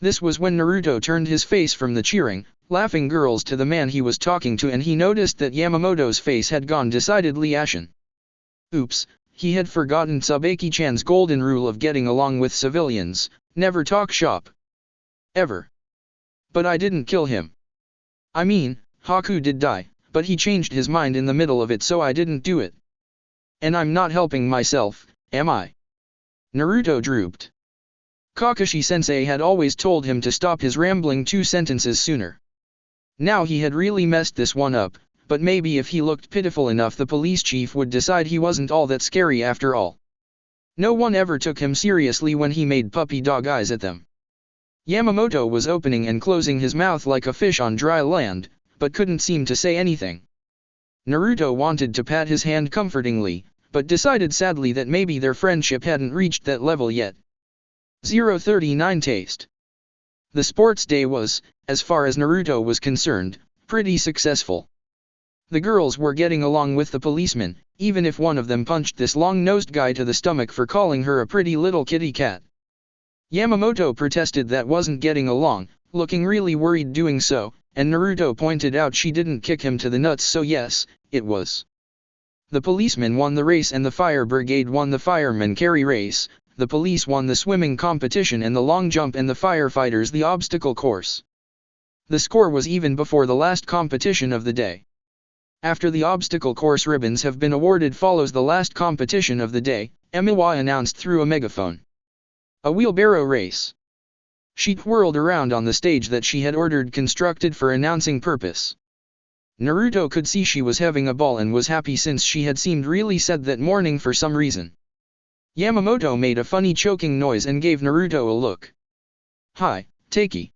Speaker 1: This was when Naruto turned his face from the cheering, laughing girls to the man he was talking to and he noticed that Yamamoto's face had gone decidedly ashen. Oops, he had forgotten Tsubaki-chan's golden rule of getting along with civilians, never talk shop. Ever. "But I didn't kill him. I mean, Haku did die, but he changed his mind in the middle of it so I didn't do it. And I'm not helping myself, am I?" Naruto drooped. Kakashi-sensei had always told him to stop his rambling 2 sentences sooner. Now he had really messed this one up, but maybe if he looked pitiful enough the police chief would decide he wasn't all that scary after all. No one ever took him seriously when he made puppy dog eyes at them. Yamamoto was opening and closing his mouth like a fish on dry land, but couldn't seem to say anything. Naruto wanted to pat his hand comfortingly, but decided sadly that maybe their friendship hadn't reached that level yet. 039 Taste. The sports day was, as far as Naruto was concerned, pretty successful. The girls were getting along with the policemen, even if one of them punched this long-nosed guy to the stomach for calling her a pretty little kitty cat. Yamamoto protested that wasn't getting along, looking really worried doing so, and Naruto pointed out she didn't kick him to the nuts so yes, it was. The policemen won the race and the fire brigade won the fireman carry race, the police won the swimming competition and the long jump and the firefighters the obstacle course. The score was even before the last competition of the day. After the obstacle course ribbons have been awarded follows the last competition of the day, Emiwa announced through a megaphone. A wheelbarrow race. She whirled around on the stage that she had ordered constructed for announcing purpose. Naruto could see she was having a ball and was happy since she had seemed really sad that morning for some reason. Yamamoto made a funny choking noise and gave Naruto a look. "Hi, Takei.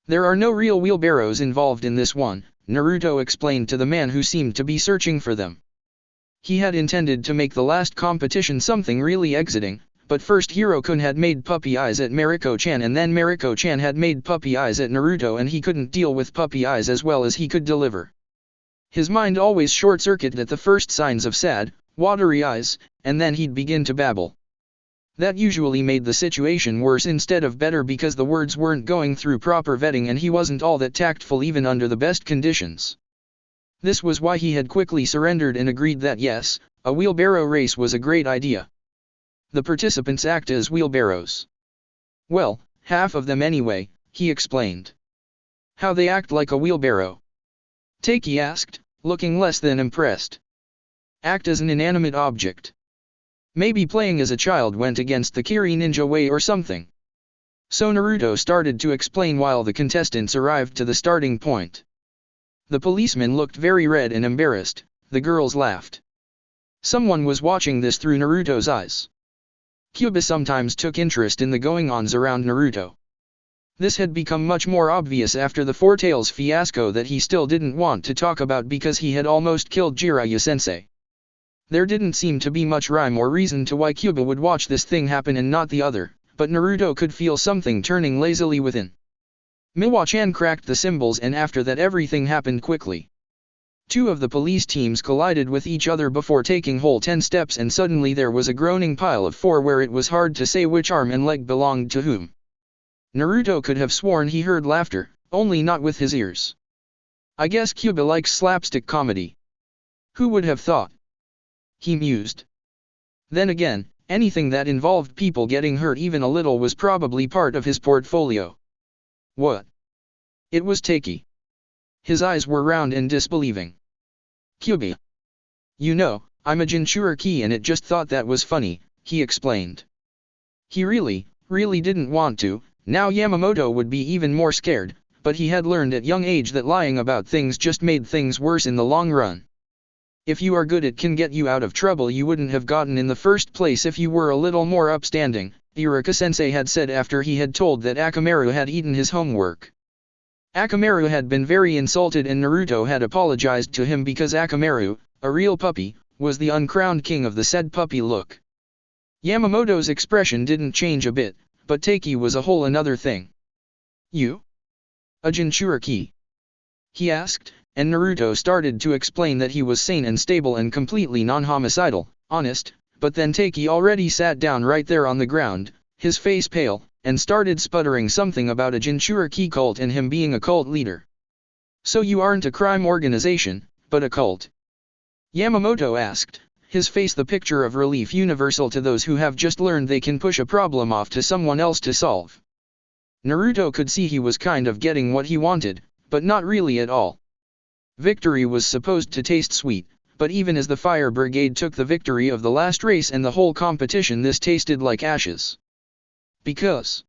Speaker 1: There are no real wheelbarrows involved in this one," Naruto explained to the man who seemed to be searching for them. He had intended to make the last competition something really exciting, but first Hiro-kun had made puppy eyes at Mariko-chan and then Mariko-chan had made puppy eyes at Naruto and he couldn't deal with puppy eyes as well as he could deliver. His mind always short-circuited at the first signs of sad, watery eyes, and then he'd begin to babble. That usually made the situation worse instead of better because the words weren't going through proper vetting and he wasn't all that tactful even under the best conditions. This was why he had quickly surrendered and agreed that yes, a wheelbarrow race was a great idea. The participants act as wheelbarrows. Well, half of them anyway, he explained. How they act like a wheelbarrow? Takei asked, looking less than impressed. Act as an inanimate object. Maybe playing as a child went against the Kiri ninja way or something. So Naruto started to explain while the contestants arrived to the starting point. The policeman looked very red and embarrassed, the girls laughed. Someone was watching this through Naruto's eyes. Kyuubi sometimes took interest in the going-ons around Naruto. This had become much more obvious after the Four Tails fiasco that he still didn't want to talk about because he had almost killed Jiraiya-sensei. There didn't seem to be much rhyme or reason to why Kyuubi would watch this thing happen and not the other, but Naruto could feel something turning lazily within. Miwa-chan cracked the cymbals and after that everything happened quickly. Two of the police teams collided with each other before taking whole 10 steps and suddenly there was a groaning pile of 4 where it was hard to say which arm and leg belonged to whom. Naruto could have sworn he heard laughter, only not with his ears. I guess Kyuubi likes slapstick comedy. Who would have thought? He mused. Then again, anything that involved people getting hurt even a little was probably part of his portfolio. What? It was Takei. His eyes were round and disbelieving. Kyuubi. You know, I'm a Jinchuriki and it just thought that was funny, he explained. He really didn't want to, now Yamamoto would be even more scared, but he had learned at young age that lying about things just made things worse in the long run. If you are good it can get you out of trouble you wouldn't have gotten in the first place if you were a little more upstanding, Iruka-sensei had said after he had told that Akamaru had eaten his homework. Akamaru had been very insulted and Naruto had apologized to him because Akamaru, a real puppy, was the uncrowned king of the said puppy look. Yamamoto's expression didn't change a bit, but Takei was a whole another thing. You? A Jinchuriki? He asked, and Naruto started to explain that he was sane and stable and completely non-homicidal, honest, but then Takei already sat down right there on the ground, his face pale, and started sputtering something about a Jinchuriki cult and him being a cult leader. So you aren't a crime organization, but a cult? Yamamoto asked, his face the picture of relief universal to those who have just learned they can push a problem off to someone else to solve. Naruto could see he was kind of getting what he wanted, but not really at all. Victory was supposed to taste sweet, but even as the fire brigade took the victory of the last race and the whole competition this tasted like ashes. Because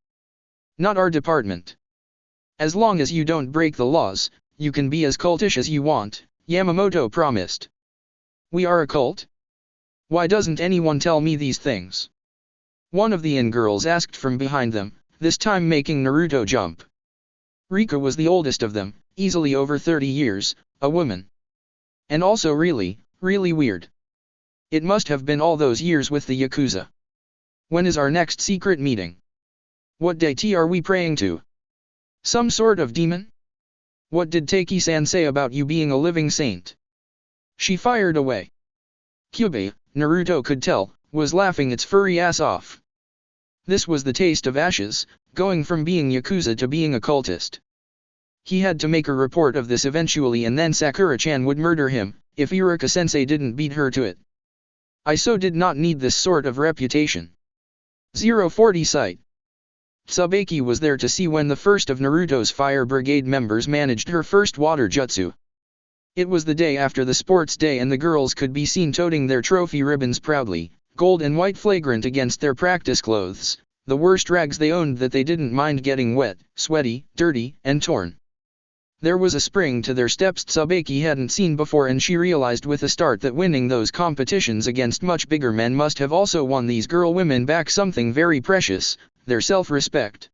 Speaker 1: not our department. As long as you don't break the laws, you can be as cultish as you want, Yamamoto promised. We are a cult? Why doesn't anyone tell me these things? One of the in-girls asked from behind them, this time making Naruto jump. Rika was the oldest of them, easily over 30 years, a woman. And also really weird. It must have been all those years with the Yakuza. When is our next secret meeting? What deity are we praying to? Some sort of demon? What did Takei-san say about you being a living saint? She fired away. Kyuubi, Naruto could tell, was laughing its furry ass off. This was the taste of ashes, going from being Yakuza to being a cultist. He had to make a report of this eventually and then Sakura-chan would murder him, if Iruka-sensei didn't beat her to it. I so did not need this sort of reputation. 040 Sight. Tsubaki was there to see when the first of Naruto's fire brigade members managed her first water jutsu. It was the day after the sports day and the girls could be seen toting their trophy ribbons proudly, gold and white flagrant against their practice clothes, the worst rags they owned that they didn't mind getting wet, sweaty, dirty, and torn. There was a spring to their steps Tsubaki hadn't seen before and she realized with a start that winning those competitions against much bigger men must have also won these girl women back something very precious, their self-respect.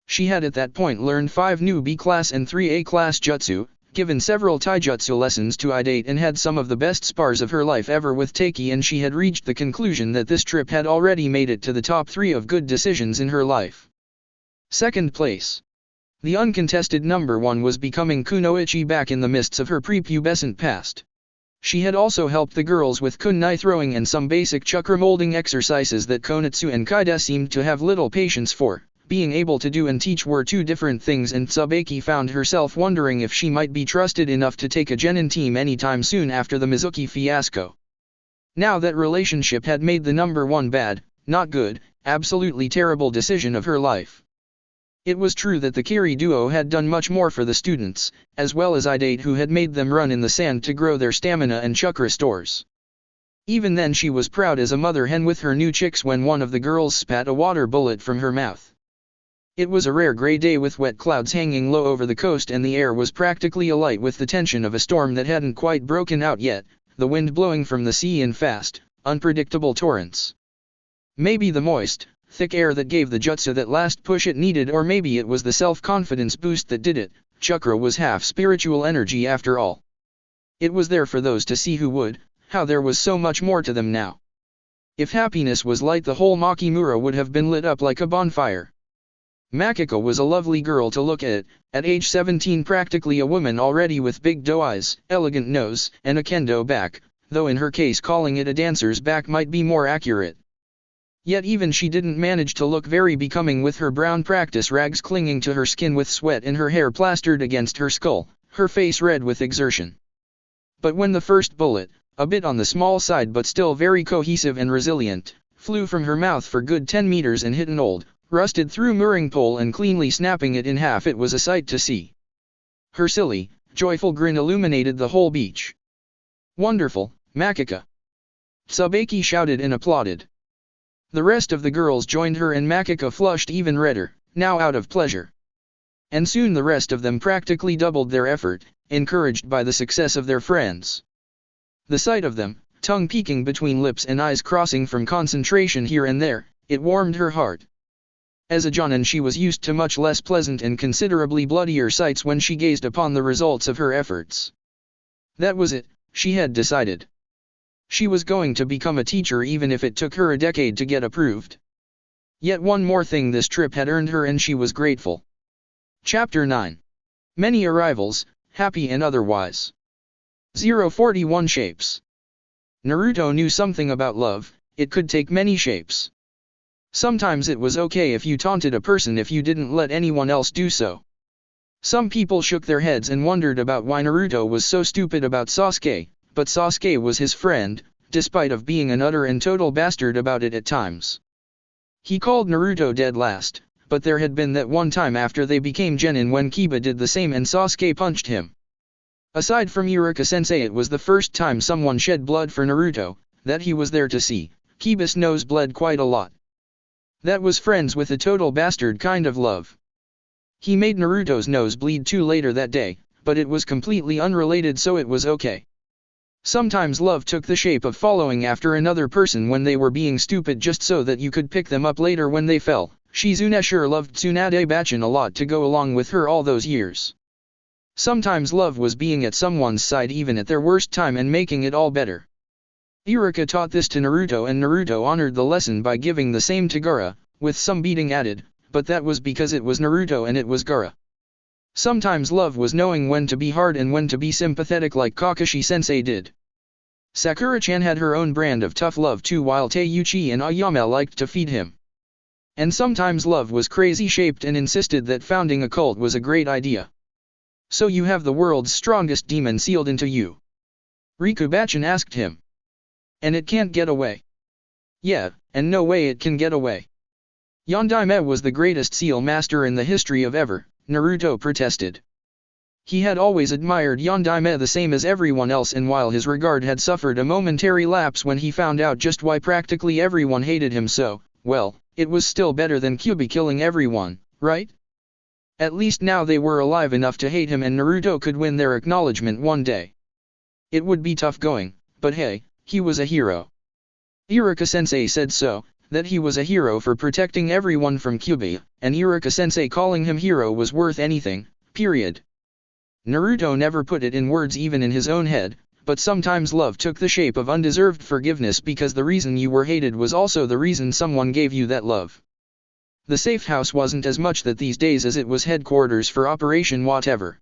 Speaker 1: She had at that point learned 5 new B-class and 3 A-class jutsu, given several taijutsu lessons to I-date and had some of the best spars of her life ever with Takei and she had reached the conclusion that this trip had already made it to the top 3 of good decisions in her life. Second place. The uncontested number 1 was becoming Kunoichi back in the mists of her prepubescent past. She had also helped the girls with kunai throwing and some basic chakra molding exercises that Konitsu and Kaide seemed to have little patience for. Being able to do and teach were two different things, and Tsubaki found herself wondering if she might be trusted enough to take a genin team anytime soon after the Mizuki fiasco. Now that relationship had made the number one bad, not good, absolutely terrible decision of her life. It was true that the Kiri duo had done much more for the students, as well as Idate, who had made them run in the sand to grow their stamina and chakra stores. Even then she was proud as a mother hen with her new chicks when one of the girls spat a water bullet from her mouth. It was a rare gray day with wet clouds hanging low over the coast, and the air was practically alight with the tension of a storm that hadn't quite broken out yet, the wind blowing from the sea in fast, unpredictable torrents. Maybe the moist, thick air that gave the jutsu that last push it needed, or maybe it was the self-confidence boost that did it. Chakra was half spiritual energy after all. It was there for those to see who would. How there was so much more to them now. If happiness was light, the whole Makimura would have been lit up like a bonfire. Makiko was a lovely girl to look at age 17 practically a woman already, with big doe eyes, elegant nose, and a kendo back, though in her case calling it a dancer's back might be more accurate. Yet even she didn't manage to look very becoming with her brown practice rags clinging to her skin with sweat and her hair plastered against her skull, her face red with exertion. But when the first bullet, a bit on the small side but still very cohesive and resilient, flew from her mouth for good 10 meters and hit an old, rusted through mooring pole and cleanly snapping it in half, it was a sight to see. Her silly, joyful grin illuminated the whole beach. "Wonderful, Makiko!" Tsubaki shouted and applauded. The rest of the girls joined her, and Makiko flushed even redder, now out of pleasure. And soon the rest of them practically doubled their effort, encouraged by the success of their friends. The sight of them, tongue peeking between lips and eyes crossing from concentration here and there, it warmed her heart. As a jonin she was used to much less pleasant and considerably bloodier sights when she gazed upon the results of her efforts. That was it, she had decided. She was going to become a teacher even if it took her a decade to get approved. Yet one more thing this trip had earned her, and she was grateful. Chapter 9. Many arrivals, happy and otherwise. 041 Shapes. Naruto knew something about love. It could take many shapes. Sometimes it was okay if you taunted a person if you didn't let anyone else do so. Some people shook their heads and wondered about why Naruto was so stupid about Sasuke, but Sasuke was his friend, despite of being an utter and total bastard about it at times. He called Naruto dead last, but there had been that one time after they became genin when Kiba did the same and Sasuke punched him. Aside from Iruka-sensei, it was the first time someone shed blood for Naruto, that he was there to see. Kiba's nose bled quite a lot. That was friends with a total bastard kind of love. He made Naruto's nose bleed too later that day, but it was completely unrelated, so it was okay. Sometimes love took the shape of following after another person when they were being stupid just so that you could pick them up later when they fell. Shizune sure loved Tsunade Bachin a lot to go along with her all those years. Sometimes love was being at someone's side even at their worst time and making it all better. Iruka taught this to Naruto, and Naruto honored the lesson by giving the same to Gaara, with some beating added, but that was because it was Naruto and it was Gaara. Sometimes love was knowing when to be hard and when to be sympathetic like Kakashi-sensei did. Sakura-chan had her own brand of tough love too, while Teiuchi and Ayame liked to feed him. And sometimes love was crazy-shaped and insisted that founding a cult was a great idea. "So you have the world's strongest demon sealed into you?" Rikubachin asked him. "And it can't get away?" "Yeah, and no way it can get away." "Yondaime was the greatest seal master in the history of ever," Naruto protested. He had always admired Yondaime the same as everyone else, and while his regard had suffered a momentary lapse when he found out just why practically everyone hated him so, well, it was still better than Kyuubi killing everyone, right? At least now they were alive enough to hate him, and Naruto could win their acknowledgement one day. It would be tough going, but hey, he was a hero. Iruka-sensei said so, that he was a hero for protecting everyone from Kyuubi, and Iruka-sensei calling him hero was worth anything, period. Naruto never put it in words even in his own head, but sometimes love took the shape of undeserved forgiveness because the reason you were hated was also the reason someone gave you that love. The safe house wasn't as much that these days as it was headquarters for Operation Whatever.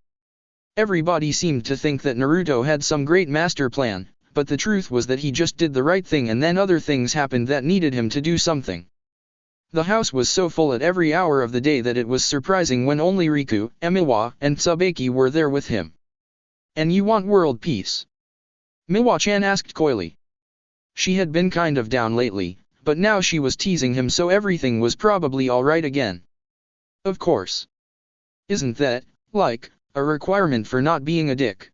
Speaker 1: Everybody seemed to think that Naruto had some great master plan, but the truth was that he just did the right thing and then other things happened that needed him to do something. The house was so full at every hour of the day that it was surprising when only Riku, Emiwa, and Tsubaki were there with him. "And you want world peace?" Miwa-chan asked coyly. She had been kind of down lately, but now she was teasing him, so everything was probably alright again. Of course. Isn't that, like, a requirement for not being a dick?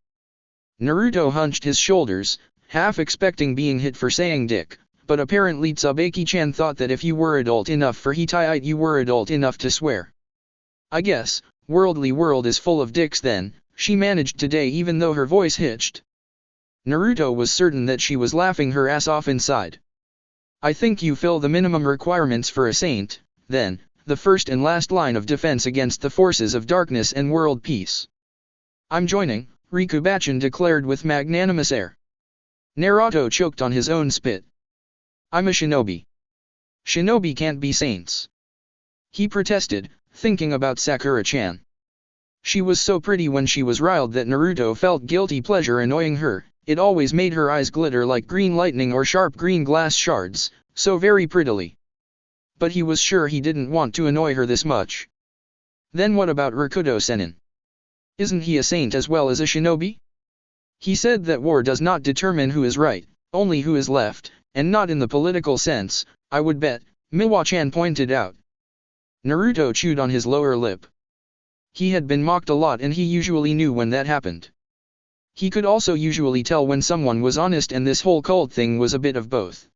Speaker 1: Naruto hunched his shoulders, half expecting being hit for saying dick, but apparently Tsubaki-chan thought that if you were adult enough for Hitaiite you were adult enough to swear. "I guess, worldly world is full of dicks then," she managed today even though her voice hitched. Naruto was certain that she was laughing her ass off inside. "I think you fill the minimum requirements for a saint, then, the first and last line of defense against the forces of darkness and world peace." "I'm joining," Rikubachin declared with magnanimous air. Naruto choked on his own spit. "I'm a shinobi. Shinobi can't be saints," he protested, thinking about Sakura-chan. She was so pretty when she was riled that Naruto felt guilty pleasure annoying her. It always made her eyes glitter like green lightning or sharp green glass shards, so very prettily. But he was sure he didn't want to annoy her this much. Then what about Rakudo-senin? Isn't he a saint as well as a shinobi? He said that war does not determine who is right, only who is left, and not in the political sense, I would bet, Miwa-chan pointed out. Naruto chewed on his lower lip. He had been mocked a lot and he usually knew when that happened. He could also usually tell when someone was honest, and this whole cult thing was a bit of both.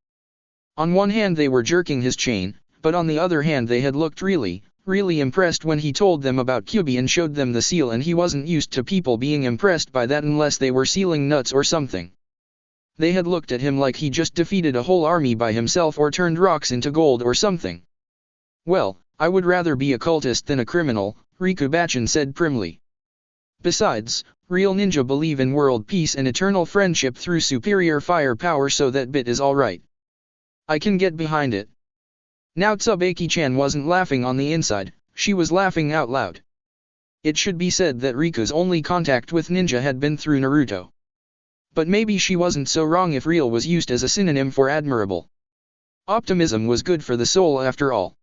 Speaker 1: On one hand they were jerking his chain, but on the other hand they had looked really impressed when he told them about Kyuubi and showed them the seal, and he wasn't used to people being impressed by that unless they were sealing nuts or something. They had looked at him like he just defeated a whole army by himself or turned rocks into gold or something. "Well, I would rather be a cultist than a criminal," Rikubachin said primly. "Besides, real ninja believe in world peace and eternal friendship through superior firepower, so that bit is alright. I can get behind it." Now Tsubaki-chan wasn't laughing on the inside, she was laughing out loud. It should be said that Riku's only contact with ninja had been through Naruto. But maybe she wasn't so wrong if real was used as a synonym for admirable. Optimism was good for the soul after all.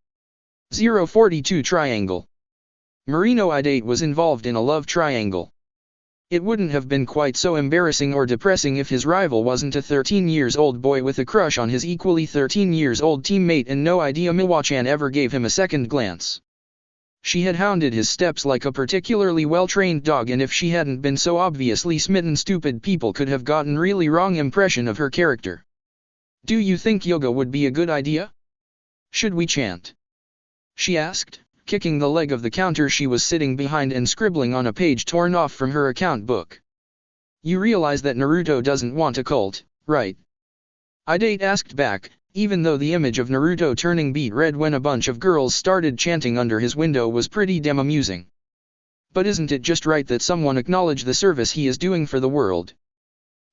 Speaker 1: 042 Triangle. Marino Idate was involved in a love triangle. It wouldn't have been quite so embarrassing or depressing if his rival wasn't a 13-years-old boy with a crush on his equally 13-years-old teammate, and no idea Miwa-chan ever gave him a second glance. She had hounded his steps like a particularly well-trained dog, and if she hadn't been so obviously smitten, stupid people could have gotten really wrong impression of her character. "Do you think yoga would be a good idea? Should we chant?" she asked, kicking the leg of the counter she was sitting behind and scribbling on a page torn off from her account book. "You realize that Naruto doesn't want a cult, right?" Idate asked back, even though the image of Naruto turning beet red when a bunch of girls started chanting under his window was pretty damn amusing. "But isn't it just right that someone acknowledge the service he is doing for the world?"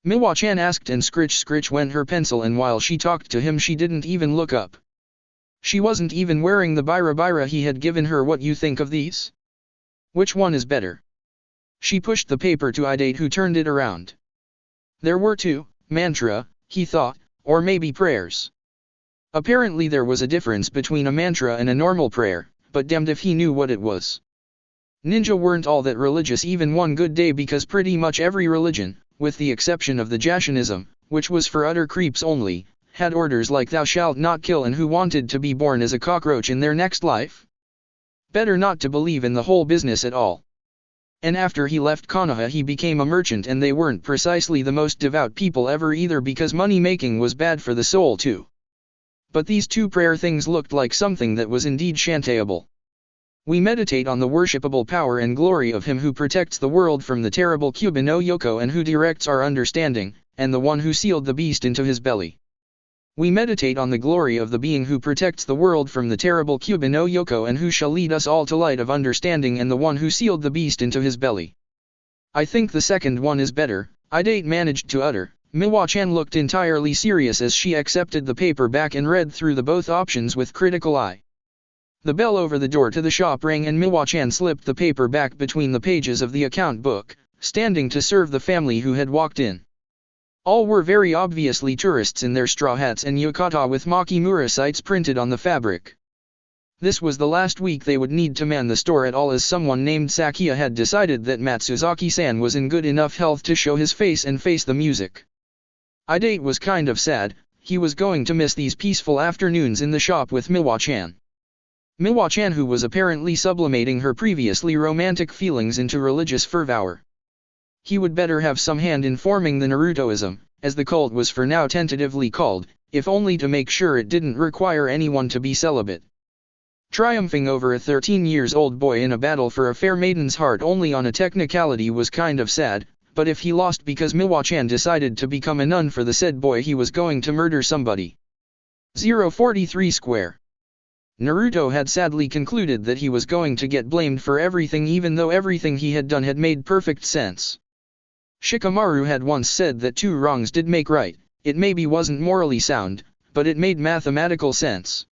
Speaker 1: Miwa-chan asked, and scritch went her pencil, and while she talked to him she didn't even look up. She wasn't even wearing the bira he had given her. "What you think of these? Which one is better?" She pushed the paper to Idate, who turned it around. There were two, mantra, he thought, or maybe prayers. Apparently there was a difference between a mantra and a normal prayer, but damned if he knew what it was. Ninja weren't all that religious even one good day, because pretty much every religion, with the exception of the Jashinism, which was for utter creeps only, had orders like "thou shalt not kill," and who wanted to be born as a cockroach in their next life? Better not to believe in the whole business at all. And after he left Konoha he became a merchant, and they weren't precisely the most devout people ever either, because money making was bad for the soul too. But these two prayer things looked like something that was indeed chantable. "We meditate on the worshipable power and glory of him who protects the world from the terrible Kyuubi no Yoko, and who directs our understanding, and the one who sealed the beast into his belly. We meditate on the glory of the being who protects the world from the terrible Kyuubi no Yoko, and who shall lead us all to light of understanding, and the one who sealed the beast into his belly." "I think the second one is better," Idate managed to utter. Miwa-chan looked entirely serious as she accepted the paper back and read through the both options with critical eye. The bell over the door to the shop rang, and Miwa-chan slipped the paper back between the pages of the account book, standing to serve the family who had walked in. All were very obviously tourists in their straw hats and yukata with Makimura sites printed on the fabric. This was the last week they would need to man the store at all, as someone named Sakia had decided that Matsuzaki-san was in good enough health to show his face and face the music. Idate was kind of sad. He was going to miss these peaceful afternoons in the shop with Miwa-chan. Miwa-chan, who was apparently sublimating her previously romantic feelings into religious fervor. He would better have some hand in forming the Narutoism, as the cult was for now tentatively called, if only to make sure it didn't require anyone to be celibate. Triumphing over a 13-year-old boy in a battle for a fair maiden's heart only on a technicality was kind of sad, but if he lost because Miwa-chan decided to become a nun for the said boy, he was going to murder somebody. 043 square. Naruto had sadly concluded that he was going to get blamed for everything, even though everything he had done had made perfect sense. Shikamaru had once said that 2 wrongs did make right. It maybe wasn't morally sound, but it made mathematical sense.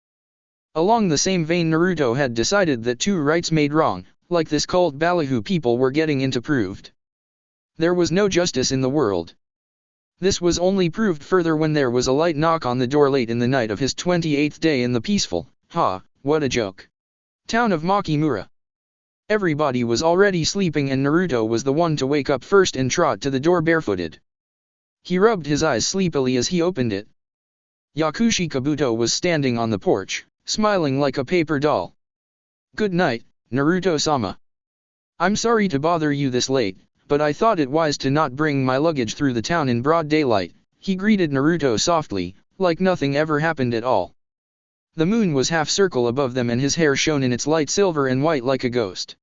Speaker 1: Along the same vein, Naruto had decided that 2 rights made wrong, like this cult ballyhoo people were getting into proved. There was no justice in the world. This was only proved further when there was a light knock on the door late in the night of his 28th day in the peaceful, what a joke, town of Makimura. Everybody was already sleeping and Naruto was the one to wake up first and trot to the door barefooted. He rubbed his eyes sleepily as he opened it. Yakushi Kabuto was standing on the porch, smiling like a paper doll. "Good night, Naruto-sama. I'm sorry to bother you this late, but I thought it wise to not bring my luggage through the town in broad daylight," he greeted Naruto softly, like nothing ever happened at all. The moon was half-circle above them and his hair shone in its light silver and white like a ghost.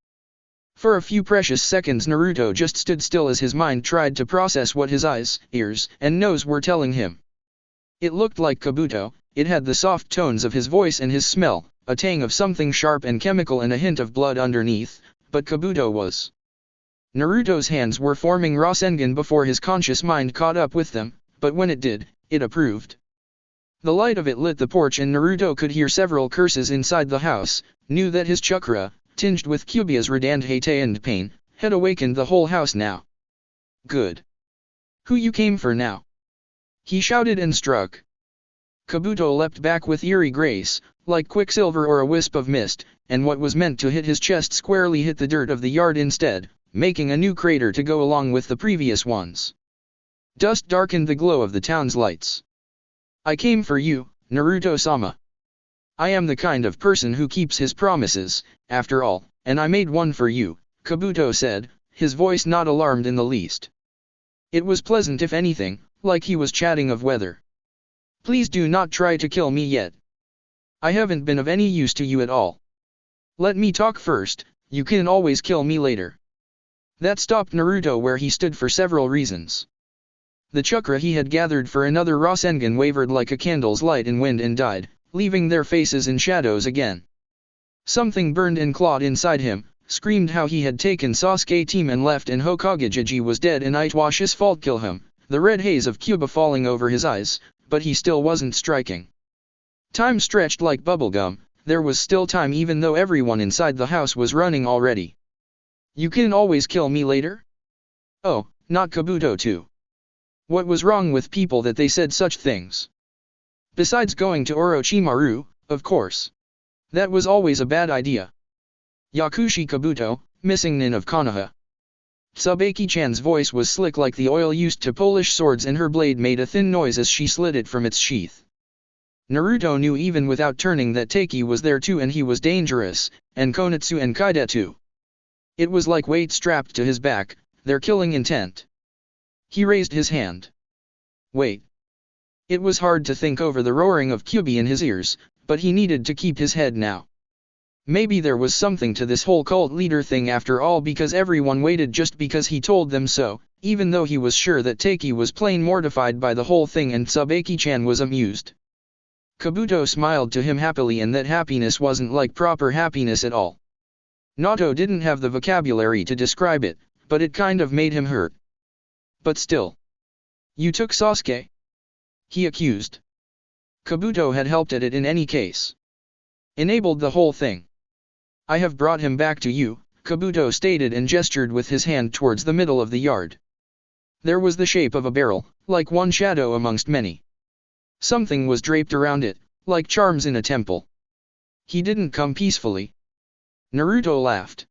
Speaker 1: For a few precious seconds Naruto just stood still as his mind tried to process what his eyes, ears, and nose were telling him. It looked like Kabuto, it had the soft tones of his voice and his smell, a tang of something sharp and chemical and a hint of blood underneath, but Kabuto was. Naruto's hands were forming Rasengan before his conscious mind caught up with them, but when it did, it approved. The light of it lit the porch and Naruto could hear several curses inside the house, knew that his chakra, tinged with Kyuubi's redand hate and pain, had awakened the whole house now. "Good. Who you came for now?" he shouted and struck. Kabuto leapt back with eerie grace, like quicksilver or a wisp of mist, and what was meant to hit his chest squarely hit the dirt of the yard instead, making a new crater to go along with the previous ones. Dust darkened the glow of the town's lights. "I came for you, Naruto-sama. I am the kind of person who keeps his promises, after all, and I made one for you," Kabuto said, his voice not alarmed in the least. It was pleasant, if anything, like he was chatting of weather. "Please do not try to kill me yet. I haven't been of any use to you at all. Let me talk first, you can always kill me later." That stopped Naruto where he stood for several reasons. The chakra he had gathered for another Rasengan wavered like a candle's light in wind and died, leaving their faces in shadows again. Something burned and clawed inside him, screamed how he had taken Sasuke team and left and Hokage was dead and it was his fault kill him, the red haze of Kyuubi falling over his eyes, but he still wasn't striking. Time stretched like bubblegum, there was still time even though everyone inside the house was running already. "You can always kill me later?" Oh, not Kabuto too. What was wrong with people that they said such things? Besides going to Orochimaru, of course. That was always a bad idea. Yakushi Kabuto, missing Nin of Konoha. Tsubaki-chan's voice was slick like the oil used to polish swords and her blade made a thin noise as she slid it from its sheath. Naruto knew even without turning that Taiki was there too and he was dangerous, and Konitsu and Kaide too. It was like weight strapped to his back, their killing intent. He raised his hand. Wait. It was hard to think over the roaring of Kyuubi in his ears, but he needed to keep his head now. Maybe there was something to this whole cult leader thing after all because everyone waited just because he told them so, even though he was sure that Taiki was plain mortified by the whole thing and Tsubaki-chan was amused. Kabuto smiled to him happily and that happiness wasn't like proper happiness at all. Naruto didn't have the vocabulary to describe it, but it kind of made him hurt. But still. "You took Sasuke?" he accused. Kabuto had helped at it in any case. Enabled the whole thing. "I have brought him back to you," Kabuto stated and gestured with his hand towards the middle of the yard. There was the shape of a barrel, like one shadow amongst many. Something was draped around it, like charms in a temple. He didn't come peacefully. Naruto laughed.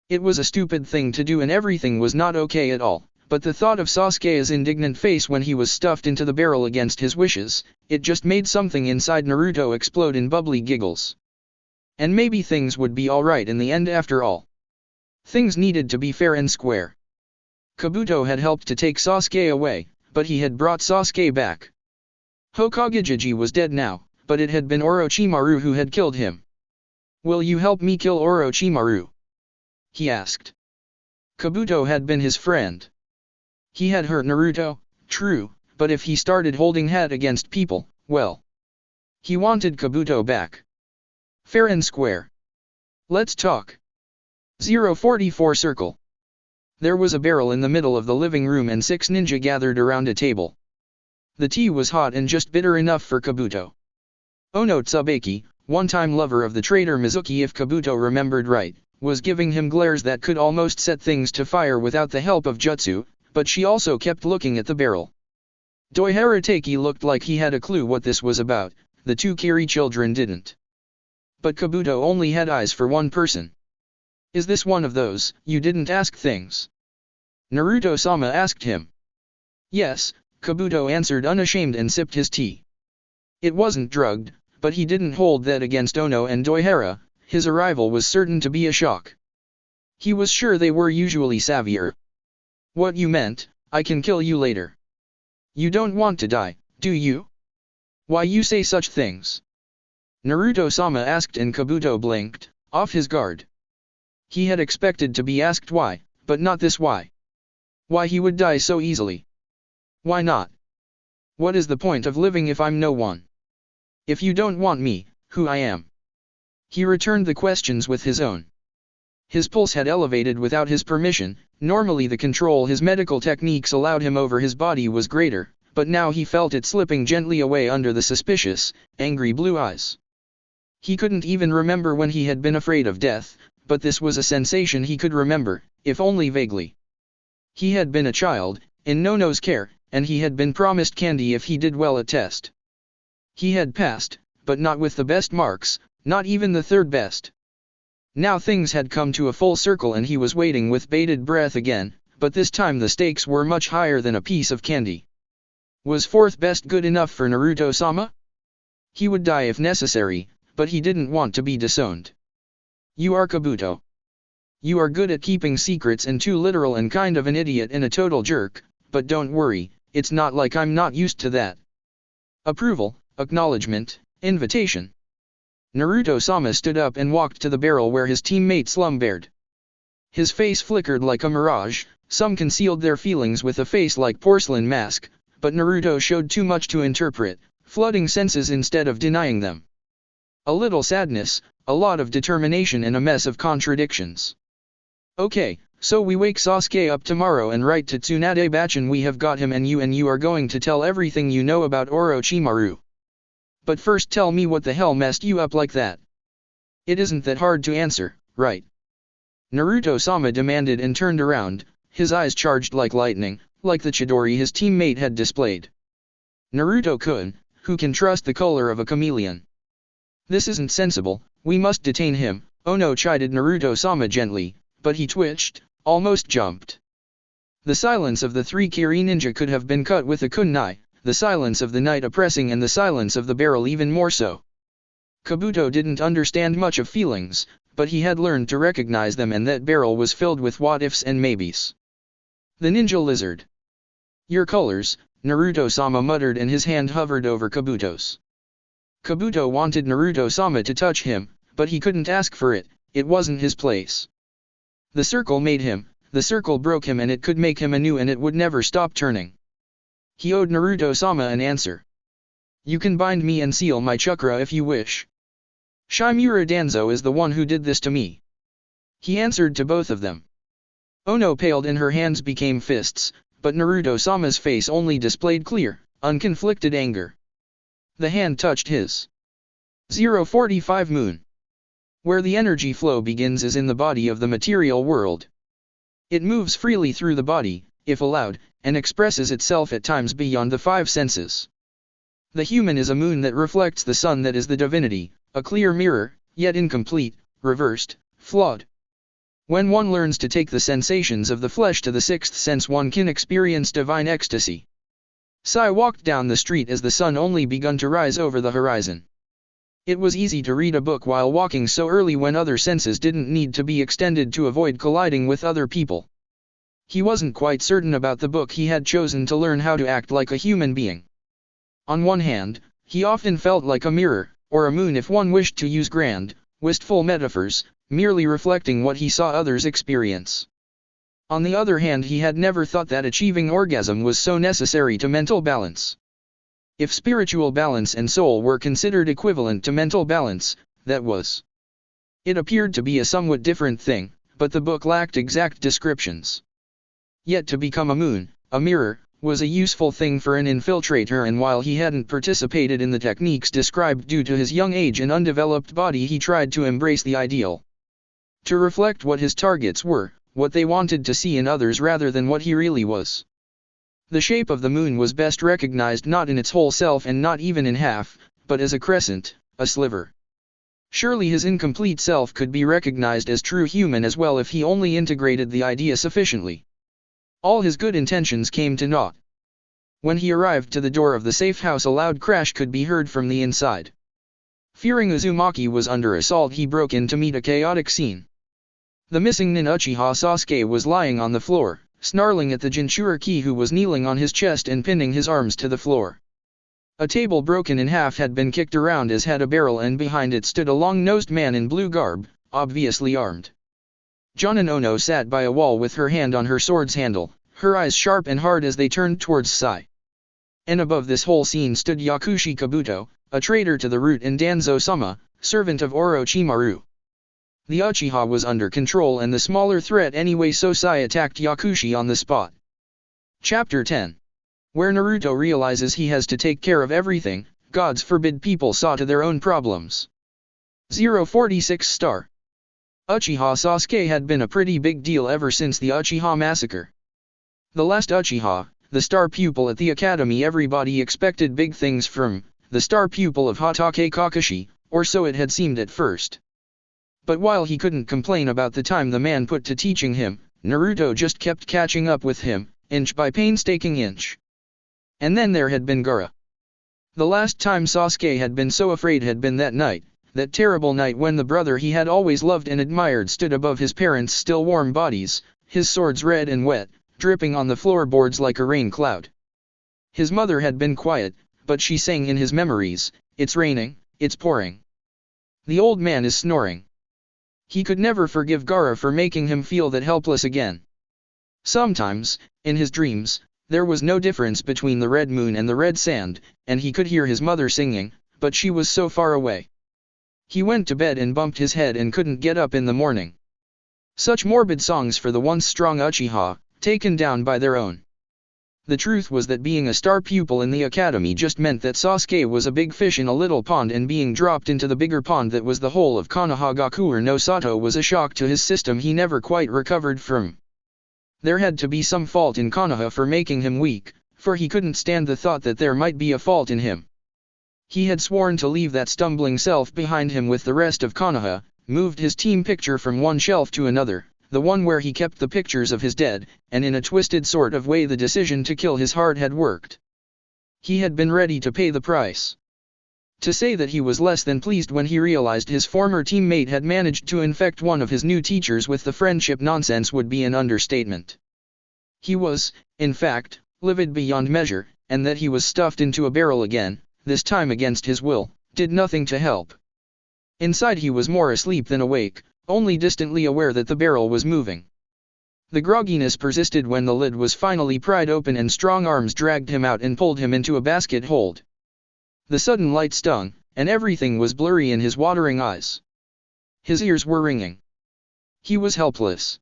Speaker 1: It was a stupid thing to do and everything was not okay at all, but the thought of Sasuke's indignant face when he was stuffed into the barrel against his wishes, it just made something inside Naruto explode in bubbly giggles. And maybe things would be alright in the end after all. Things needed to be fair and square. Kabuto had helped to take Sasuke away, but he had brought Sasuke back. Hokage was dead now, but it had been Orochimaru who had killed him. "Will you help me kill Orochimaru?" he asked. Kabuto had been his friend. He had hurt Naruto, true, but if he started holding hat against people, well. He wanted Kabuto back. Fair and square. Let's talk. 044 Circle. There was a barrel in the middle of the living room and 6 ninja gathered around a table. The tea was hot and just bitter enough for Kabuto. Ono Tsubaki, one-time lover of the traitor Mizuki if Kabuto remembered right, was giving him glares that could almost set things to fire without the help of jutsu, but she also kept looking at the barrel. Doihara Taki looked like he had a clue what this was about, the 2 Kiri children didn't. But Kabuto only had eyes for one person. "Is this one of those, you didn't ask things?" Naruto-sama asked him. "Yes," Kabuto answered unashamed and sipped his tea. It wasn't drugged, but he didn't hold that against Ono and Doihara. His arrival was certain to be a shock. He was sure they were usually savvier. "What you meant, I can kill you later. You don't want to die, do you? Why you say such things?" Naruto-sama asked and Kabuto blinked, off his guard. He had expected to be asked why, but not this why. Why he would die so easily. Why not? What is the point of living if I'm no one? If you don't want me, who I am? He returned the questions with his own. His pulse had elevated without his permission. Normally the control his medical techniques allowed him over his body was greater, but now he felt it slipping gently away under the suspicious, angry blue eyes. He couldn't even remember when he had been afraid of death, but this was a sensation he could remember, if only vaguely. He had been a child, in Nono's care, and he had been promised candy if he did well at test. He had passed, but not with the best marks, not even the third best. Now things had come to a full circle and he was waiting with bated breath again, but this time the stakes were much higher than a piece of candy. Was fourth best good enough for Naruto-sama? He would die if necessary, but he didn't want to be disowned. "You are Kabuto. You are good at keeping secrets and too literal and kind of an idiot and a total jerk, but don't worry, it's not like I'm not used to that." Approval, acknowledgement, invitation. Naruto-sama stood up and walked to the barrel where his teammate slumbered. His face flickered like a mirage. Some concealed their feelings with a face like porcelain mask, but Naruto showed too much to interpret, flooding senses instead of denying them. A little sadness, a lot of determination and a mess of contradictions. "Okay, so we wake Sasuke up tomorrow and write to Tsunade Bachin we have got him and you are going to tell everything you know about Orochimaru. But first tell me what the hell messed you up like that. It isn't that hard to answer, right?" Naruto-sama demanded and turned around, his eyes charged like lightning, like the Chidori his teammate had displayed. "Naruto-kun, who can trust the color of a chameleon? This isn't sensible, we must detain him," Ono chided Naruto-sama gently, but he twitched, almost jumped. The silence of the 3 Kiri ninja could have been cut with a kunai, the silence of the night oppressing and the silence of the barrel even more so. Kabuto didn't understand much of feelings, but he had learned to recognize them and that barrel was filled with what-ifs and maybes. The ninja lizard. "Your colors," Naruto-sama muttered and his hand hovered over Kabuto's. Kabuto wanted Naruto-sama to touch him, but he couldn't ask for it, it wasn't his place. The circle made him, the circle broke him and it could make him anew and it would never stop turning. He owed Naruto-sama an answer. "You can bind me and seal my chakra if you wish. Shimura Danzo is the one who did this to me." He answered to both of them. Ono paled and her hands became fists, but Naruto-sama's face only displayed clear, unconflicted anger. The hand touched his. 045 Moon. Where the energy flow begins is in the body of the material world. It moves freely through the body, if allowed, and expresses itself at times beyond the five senses. The human is a moon that reflects the sun that is the divinity, a clear mirror, yet incomplete, reversed, flawed. When one learns to take the sensations of the flesh to the sixth sense, one can experience divine ecstasy. Sai walked down the street as the sun only begun to rise over the horizon. It was easy to read a book while walking so early when other senses didn't need to be extended to avoid colliding with other people. He wasn't quite certain about the book he had chosen to learn how to act like a human being. On one hand, he often felt like a mirror, or a moon if one wished to use grand, wistful metaphors, merely reflecting what he saw others experience. On the other hand, he had never thought that achieving orgasm was so necessary to mental balance. If spiritual balance and soul were considered equivalent to mental balance, that was. It appeared to be a somewhat different thing, but the book lacked exact descriptions. Yet to become a moon, a mirror, was a useful thing for an infiltrator, and while he hadn't participated in the techniques described due to his young age and undeveloped body, he tried to embrace the ideal. To reflect what his targets were, what they wanted to see in others rather than what he really was. The shape of the moon was best recognized not in its whole self and not even in half, but as a crescent, a sliver. Surely his incomplete self could be recognized as true human as well if he only integrated the idea sufficiently. All his good intentions came to naught. When he arrived to the door of the safe house, a loud crash could be heard from the inside. Fearing Uzumaki was under assault, he broke in to meet a chaotic scene. The missing nin Uchiha Sasuke was lying on the floor, snarling at the Jinchuriki who was kneeling on his chest and pinning his arms to the floor. A table broken in half had been kicked around as had a barrel, and behind it stood a long-nosed man in blue garb, obviously armed. Jonin Ono sat by a wall with her hand on her sword's handle, her eyes sharp and hard as they turned towards Sai. And above this whole scene stood Yakushi Kabuto, a traitor to the root, and Danzo-sama, servant of Orochimaru. The Uchiha was under control and the smaller threat anyway, so Sai attacked Yakushi on the spot. Chapter 10. Where Naruto realizes he has to take care of everything, gods forbid people saw to their own problems. 046 star. Uchiha Sasuke had been a pretty big deal ever since the Uchiha massacre. The last Uchiha, the star pupil at the academy, everybody expected big things from, the star pupil of Hatake Kakashi, or so it had seemed at first. But while he couldn't complain about the time the man put to teaching him, Naruto just kept catching up with him, inch by painstaking inch. And then there had been Gaara. The last time Sasuke had been so afraid had been that night, that terrible night when the brother he had always loved and admired stood above his parents' still warm bodies, his swords red and wet, dripping on the floorboards like a rain cloud. His mother had been quiet, but she sang in his memories, "It's raining, it's pouring. The old man is snoring." He could never forgive Gaara for making him feel that helpless again. Sometimes, in his dreams, there was no difference between the red moon and the red sand, and he could hear his mother singing, but she was so far away. He went to bed and bumped his head and couldn't get up in the morning. Such morbid songs for the once strong Uchiha, taken down by their own. The truth was that being a star pupil in the academy just meant that Sasuke was a big fish in a little pond, and being dropped into the bigger pond that was the whole of Konohagakure no Sato was a shock to his system he never quite recovered from. There had to be some fault in Konoha for making him weak, for he couldn't stand the thought that there might be a fault in him. He had sworn to leave that stumbling self behind him with the rest of Konoha, moved his team picture from one shelf to another, the one where he kept the pictures of his dead, and in a twisted sort of way the decision to kill his heart had worked. He had been ready to pay the price. To say that he was less than pleased when he realized his former teammate had managed to infect one of his new teachers with the friendship nonsense would be an understatement. He was, in fact, livid beyond measure, and that he was stuffed into a barrel again, this time against his will, did nothing to help. Inside he was more asleep than awake, only distantly aware that the barrel was moving. The grogginess persisted when the lid was finally pried open and strong arms dragged him out and pulled him into a basket hold. The sudden light stung, and everything was blurry in his watering eyes. His ears were ringing. He was helpless.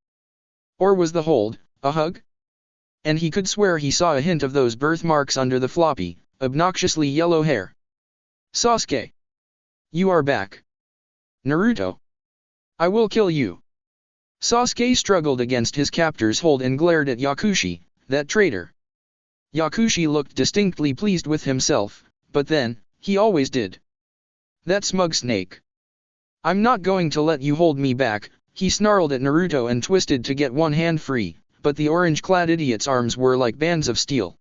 Speaker 1: Or was the hold a hug? And he could swear he saw a hint of those birthmarks under the floppy, obnoxiously yellow hair. "Sasuke! You are back." "Naruto! I will kill you. Sasuke struggled against his captor's hold and glared at Yakushi, that traitor. Yakushi looked distinctly pleased with himself, but then, he always did. That smug snake. I'm not going to let you hold me back, he snarled at Naruto and twisted to get one hand free, but the orange-clad idiot's arms were like bands of steel.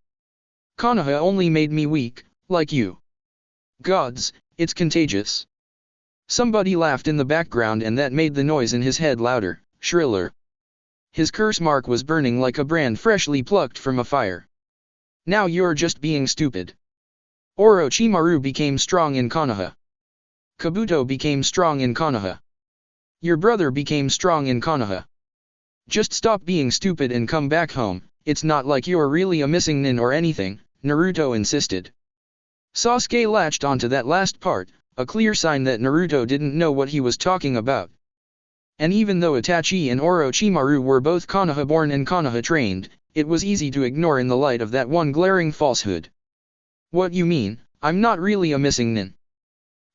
Speaker 1: Konoha only made me weak, like you. Gods, it's contagious. Somebody laughed in the background and that made the noise in his head louder, shriller. His curse mark was burning like a brand freshly plucked from a fire. Now you're just being stupid. Orochimaru became strong in Konoha. Kabuto became strong in Konoha. Your brother became strong in Konoha. Just stop being stupid and come back home, it's not like you're really a missing nin or anything, Naruto insisted. Sasuke latched onto that last part, a clear sign that Naruto didn't know what he was talking about. And even though Itachi and Orochimaru were both Konoha-born and Konoha-trained, it was easy to ignore in the light of that one glaring falsehood. What you mean, I'm not really a missing nin?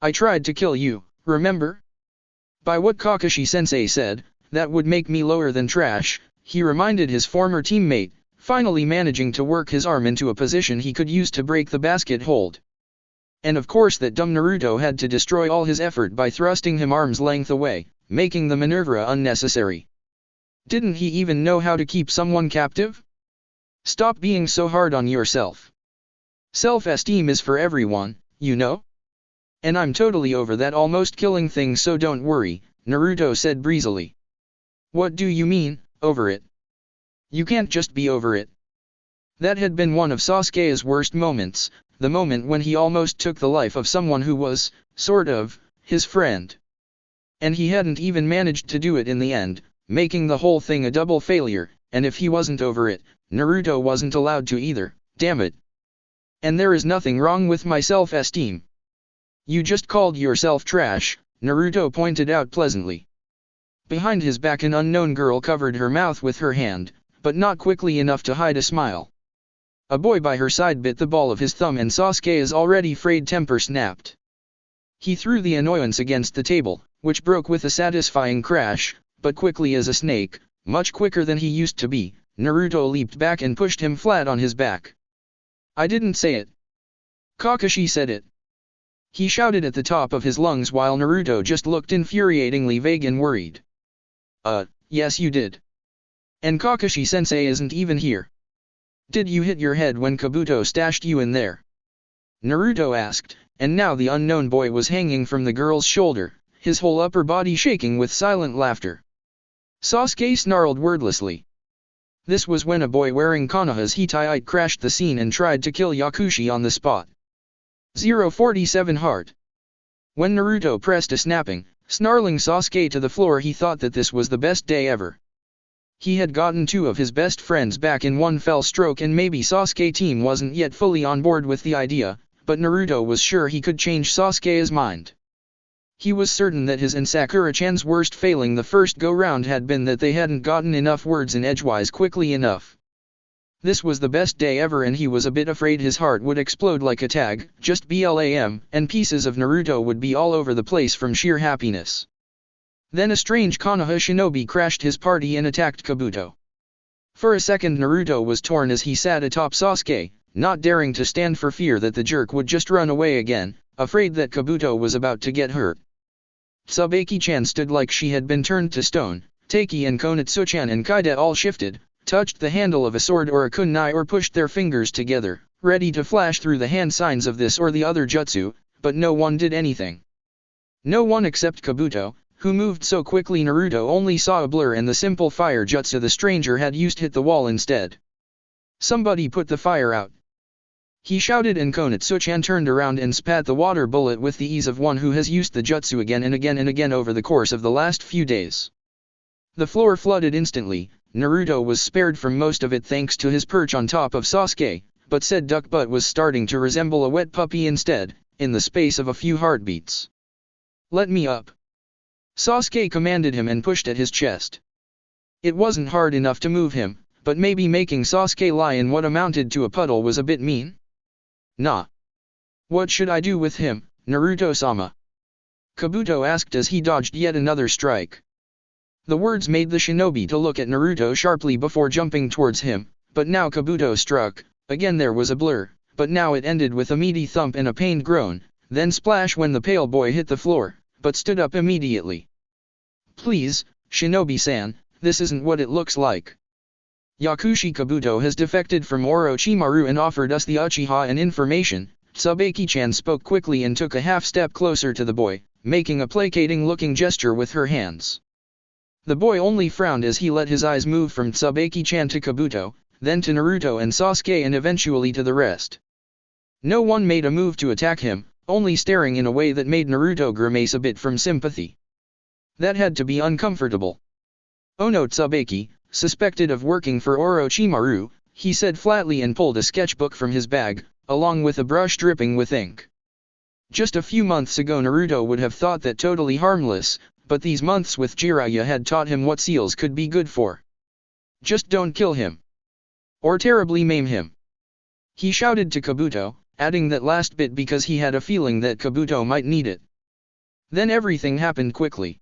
Speaker 1: I tried to kill you, remember? By what Kakashi-sensei said, that would make me lower than trash, he reminded his former teammate, finally managing to work his arm into a position he could use to break the basket hold. And of course that dumb Naruto had to destroy all his effort by thrusting him arm's length away, making the maneuver unnecessary. Didn't he even know how to keep someone captive? Stop being so hard on yourself. Self-esteem is for everyone, you know? And I'm totally over that almost killing thing, so don't worry, Naruto said breezily. What do you mean, over it? You can't just be over it. That had been one of Sasuke's worst moments, the moment when he almost took the life of someone who was, sort of, his friend. And he hadn't even managed to do it in the end, making the whole thing a double failure, and if he wasn't over it, Naruto wasn't allowed to either, damn it. And there is nothing wrong with my self-esteem. You just called yourself trash, Naruto pointed out pleasantly. Behind his back an unknown girl covered her mouth with her hand, but not quickly enough to hide a smile. A boy by her side bit the ball of his thumb and Sasuke's already frayed temper snapped. He threw the annoyance against the table, which broke with a satisfying crash, but quickly as a snake, much quicker than he used to be, Naruto leaped back and pushed him flat on his back. I didn't say it. Kakashi said it. He shouted at the top of his lungs while Naruto just looked infuriatingly vague and worried. Yes you did. And Kakashi-sensei isn't even here. Did you hit your head when Kabuto stashed you in there? Naruto asked, and now the unknown boy was hanging from the girl's shoulder, his whole upper body shaking with silent laughter. Sasuke snarled wordlessly. This was when a boy wearing Konoha's Hittite crashed the scene and tried to kill Yakushi on the spot. 047 Heart. When Naruto pressed a snapping, snarling Sasuke to the floor, he thought that this was the best day ever. He had gotten two of his best friends back in one fell stroke, and maybe Sasuke's team wasn't yet fully on board with the idea, but Naruto was sure he could change Sasuke's mind. He was certain that his and Sakura-chan's worst failing the first go-round had been that they hadn't gotten enough words in edgewise quickly enough. This was the best day ever and he was a bit afraid his heart would explode like a tag, just BLAM, and pieces of Naruto would be all over the place from sheer happiness. Then a strange Konoha shinobi crashed his party and attacked Kabuto. For a second Naruto was torn as he sat atop Sasuke, not daring to stand for fear that the jerk would just run away again, afraid that Kabuto was about to get hurt. Tsubaki-chan stood like she had been turned to stone. Taiki and Konatsu-chan and Kaide all shifted, touched the handle of a sword or a kunai or pushed their fingers together, ready to flash through the hand signs of this or the other jutsu, but no one did anything. No one except Kabuto, who moved so quickly Naruto only saw a blur, and the simple fire jutsu the stranger had used hit the wall instead. Somebody put the fire out. He shouted, and Konatsu-chan turned around and spat the water bullet with the ease of one who has used the jutsu again and again and again over the course of the last few days. The floor flooded instantly. Naruto was spared from most of it thanks to his perch on top of Sasuke, but said duck butt was starting to resemble a wet puppy instead, in the space of a few heartbeats. Let me up. Sasuke commanded him and pushed at his chest. It wasn't hard enough to move him, but maybe making Sasuke lie in what amounted to a puddle was a bit mean? Nah. What should I do with him, Naruto-sama? Kabuto asked as he dodged yet another strike. The words made the shinobi to look at Naruto sharply before jumping towards him, but now Kabuto struck. Again there was a blur, but now it ended with a meaty thump and a pained groan, then splash when the pale boy hit the floor, but stood up immediately. "Please, Shinobi-san, this isn't what it looks like. Yakushi Kabuto has defected from Orochimaru and offered us the Uchiha and information." Tsubaki-chan spoke quickly and took a half-step closer to the boy, making a placating-looking gesture with her hands. The boy only frowned as he let his eyes move from Tsubaki-chan to Kabuto, then to Naruto and Sasuke and eventually to the rest. No one made a move to attack him, only staring in a way that made Naruto grimace a bit from sympathy. That had to be uncomfortable. "Ono Tsubaki, suspected of working for Orochimaru," he said flatly and pulled a sketchbook from his bag, along with a brush dripping with ink. Just a few months ago Naruto would have thought that totally harmless, but these months with Jiraiya had taught him what seals could be good for. "Just don't kill him. Or terribly maim him," he shouted to Kabuto, adding that last bit because he had a feeling that Kabuto might need it. Then everything happened quickly.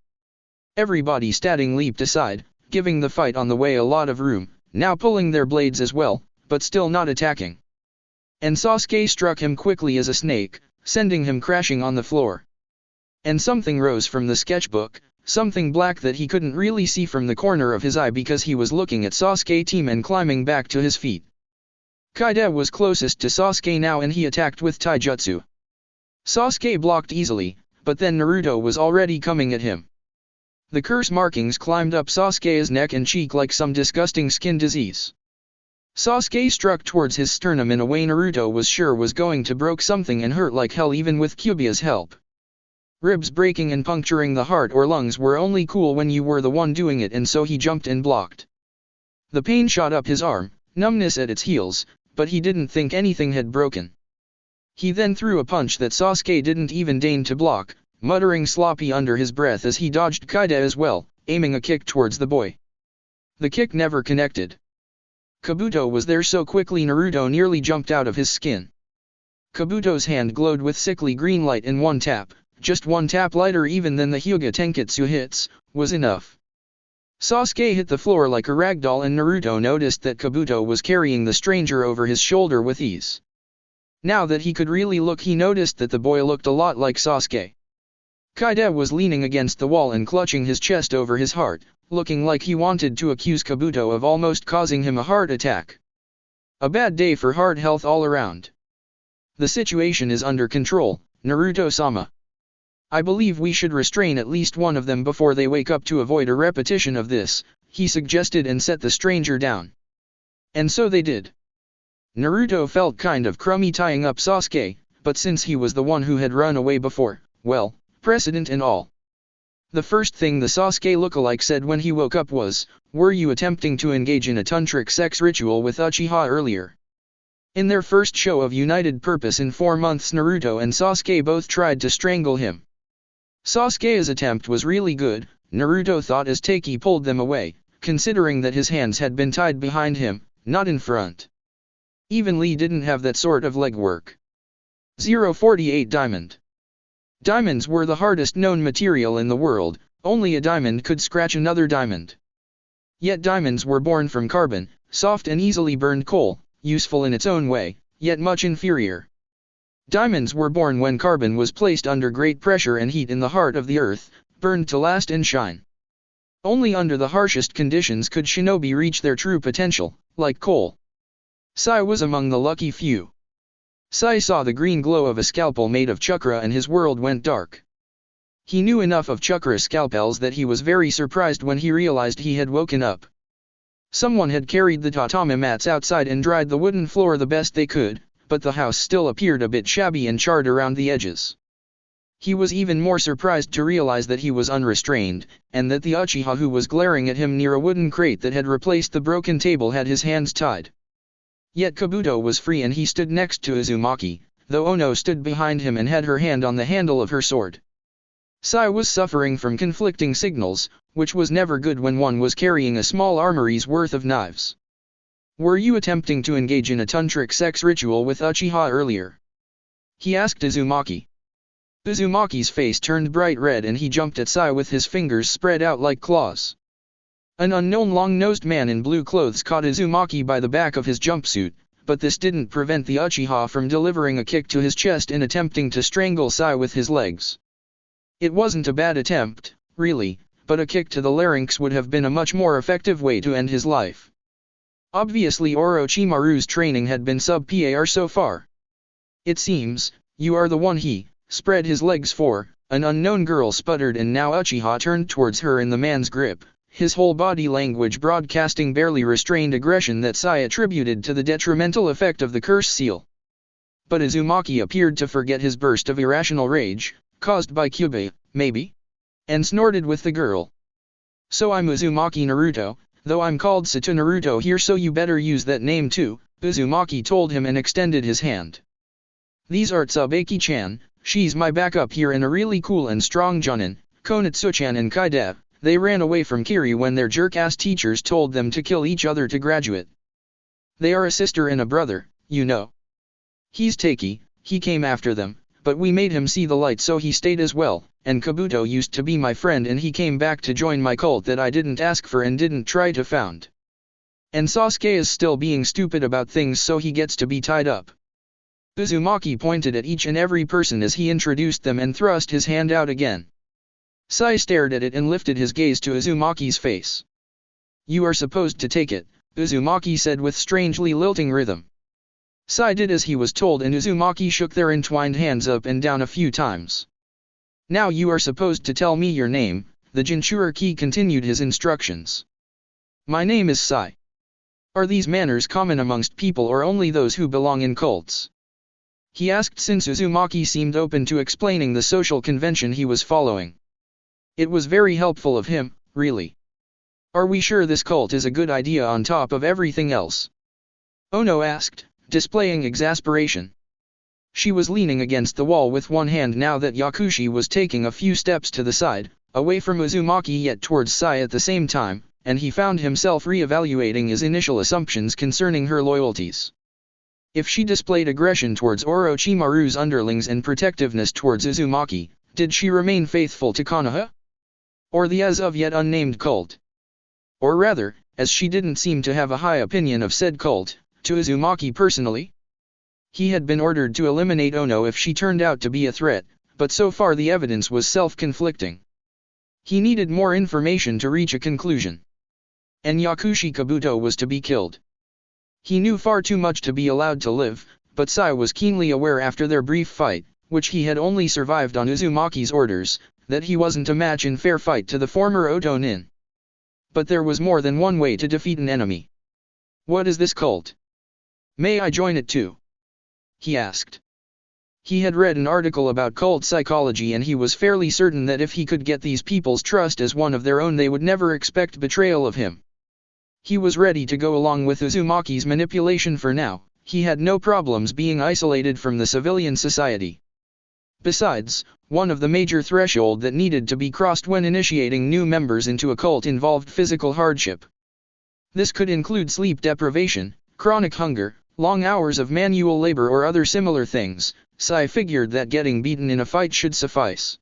Speaker 1: Everybody standing leaped aside, giving the fight on the way a lot of room, now pulling their blades as well, but still not attacking. And Sasuke struck him quickly as a snake, sending him crashing on the floor. And something rose from the sketchbook, something black that he couldn't really see from the corner of his eye because he was looking at Sasuke team and climbing back to his feet. Kaide was closest to Sasuke now and he attacked with taijutsu. Sasuke blocked easily, but then Naruto was already coming at him. The curse markings climbed up Sasuke's neck and cheek like some disgusting skin disease. Sasuke struck towards his sternum in a way Naruto was sure was going to broke something and hurt like hell even with Kyuubi's help. Ribs breaking and puncturing the heart or lungs were only cool when you were the one doing it, and so he jumped and blocked. The pain shot up his arm, numbness at its heels, but he didn't think anything had broken. He then threw a punch that Sasuke didn't even deign to block, muttering sloppy under his breath as he dodged Kaide as well, aiming a kick towards the boy. The kick never connected. Kabuto was there so quickly Naruto nearly jumped out of his skin. Kabuto's hand glowed with sickly green light in one tap. Just one tap lighter even than the Hyuga Tenketsu hits, was enough. Sasuke hit the floor like a ragdoll and Naruto noticed that Kabuto was carrying the stranger over his shoulder with ease. Now that he could really look he noticed that the boy looked a lot like Sasuke. Kaide was leaning against the wall and clutching his chest over his heart, looking like he wanted to accuse Kabuto of almost causing him a heart attack. A bad day for heart health all around. "The situation is under control, Naruto-sama. I believe we should restrain at least one of them before they wake up to avoid a repetition of this," he suggested and set the stranger down. And so they did. Naruto felt kind of crummy tying up Sasuke, but since he was the one who had run away before, well, precedent and all. The first thing the Sasuke lookalike said when he woke up was, "Were you attempting to engage in a tantric sex ritual with Uchiha earlier?" In their first show of united purpose in 4 months Naruto and Sasuke both tried to strangle him. Sasuke's attempt was really good, Naruto thought as Taiki pulled them away, considering that his hands had been tied behind him, not in front. Even Lee didn't have that sort of legwork. 048 Diamond. Diamonds were the hardest known material in the world, only a diamond could scratch another diamond. Yet diamonds were born from carbon, soft and easily burned coal, useful in its own way, yet much inferior. Diamonds were born when carbon was placed under great pressure and heat in the heart of the earth, burned to last and shine. Only under the harshest conditions could shinobi reach their true potential, like coal. Sai was among the lucky few. Sai saw the green glow of a scalpel made of chakra and his world went dark. He knew enough of chakra scalpels that he was very surprised when he realized he had woken up. Someone had carried the tatami mats outside and dried the wooden floor the best they could, but the house still appeared a bit shabby and charred around the edges. He was even more surprised to realize that he was unrestrained, and that the Uchiha who was glaring at him near a wooden crate that had replaced the broken table had his hands tied. Yet Kabuto was free and he stood next to Uzumaki, though Ono stood behind him and had her hand on the handle of her sword. Sai was suffering from conflicting signals, which was never good when one was carrying a small armory's worth of knives. "Were you attempting to engage in a tantric sex ritual with Uchiha earlier?" he asked Uzumaki. Uzumaki's face turned bright red and he jumped at Sai with his fingers spread out like claws. An unknown long-nosed man in blue clothes caught Uzumaki by the back of his jumpsuit, but this didn't prevent the Uchiha from delivering a kick to his chest and attempting to strangle Sai with his legs. It wasn't a bad attempt, really, but a kick to the larynx would have been a much more effective way to end his life. Obviously Orochimaru's training had been sub-par so far. It seems, you are the one he spread his legs for, an unknown girl sputtered, and now Uchiha turned towards her in the man's grip, his whole body language broadcasting barely restrained aggression that Sai attributed to the detrimental effect of the curse seal. But Uzumaki appeared to forget his burst of irrational rage, caused by Kyubei, maybe? And snorted with the girl. So I'm Uzumaki Naruto, though I'm called Satu Naruto here, so you better use that name too, Uzumaki told him and extended his hand. These are Tsubaki-chan, she's my backup here and a really cool and strong Jonin, Konatsu-chan and Kaide. They ran away from Kiri when their jerk-ass teachers told them to kill each other to graduate. They are a sister and a brother, you know. He's Taki, he came after them, but we made him see the light so he stayed as well, and Kabuto used to be my friend and he came back to join my cult that I didn't ask for and didn't try to found. And Sasuke is still being stupid about things so he gets to be tied up. Uzumaki pointed at each and every person as he introduced them and thrust his hand out again. Sai stared at it and lifted his gaze to Uzumaki's face. You are supposed to take it, Uzumaki said with strangely lilting rhythm. Sai did as he was told and Uzumaki shook their entwined hands up and down a few times. Now you are supposed to tell me your name, the Jinchuriki continued his instructions. My name is Sai. Are these manners common amongst people or only those who belong in cults? He asked since Uzumaki seemed open to explaining the social convention he was following. It was very helpful of him, really. Are we sure this cult is a good idea on top of everything else? Ono asked, displaying exasperation. She was leaning against the wall with one hand now that Yakushi was taking a few steps to the side, away from Uzumaki yet towards Sai at the same time, and he found himself re-evaluating his initial assumptions concerning her loyalties. If she displayed aggression towards Orochimaru's underlings and protectiveness towards Uzumaki, did she remain faithful to Konoha? Or the as of yet unnamed cult? Or rather, as she didn't seem to have a high opinion of said cult, to Uzumaki personally? He had been ordered to eliminate Ono if she turned out to be a threat, but so far the evidence was self-conflicting. He needed more information to reach a conclusion. And Yakushi Kabuto was to be killed. He knew far too much to be allowed to live, but Sai was keenly aware after their brief fight, which he had only survived on Uzumaki's orders, that he wasn't a match in fair fight to the former Otonin. But there was more than one way to defeat an enemy. What is this cult? May I join it too? He asked. He had read an article about cult psychology and he was fairly certain that if he could get these people's trust as one of their own they would never expect betrayal of him. He was ready to go along with Uzumaki's manipulation for now, he had no problems being isolated from the civilian society. Besides, one of the major thresholds that needed to be crossed when initiating new members into a cult involved physical hardship. This could include sleep deprivation, chronic hunger, long hours of manual labor or other similar things. Sai figured that getting beaten in a fight should suffice.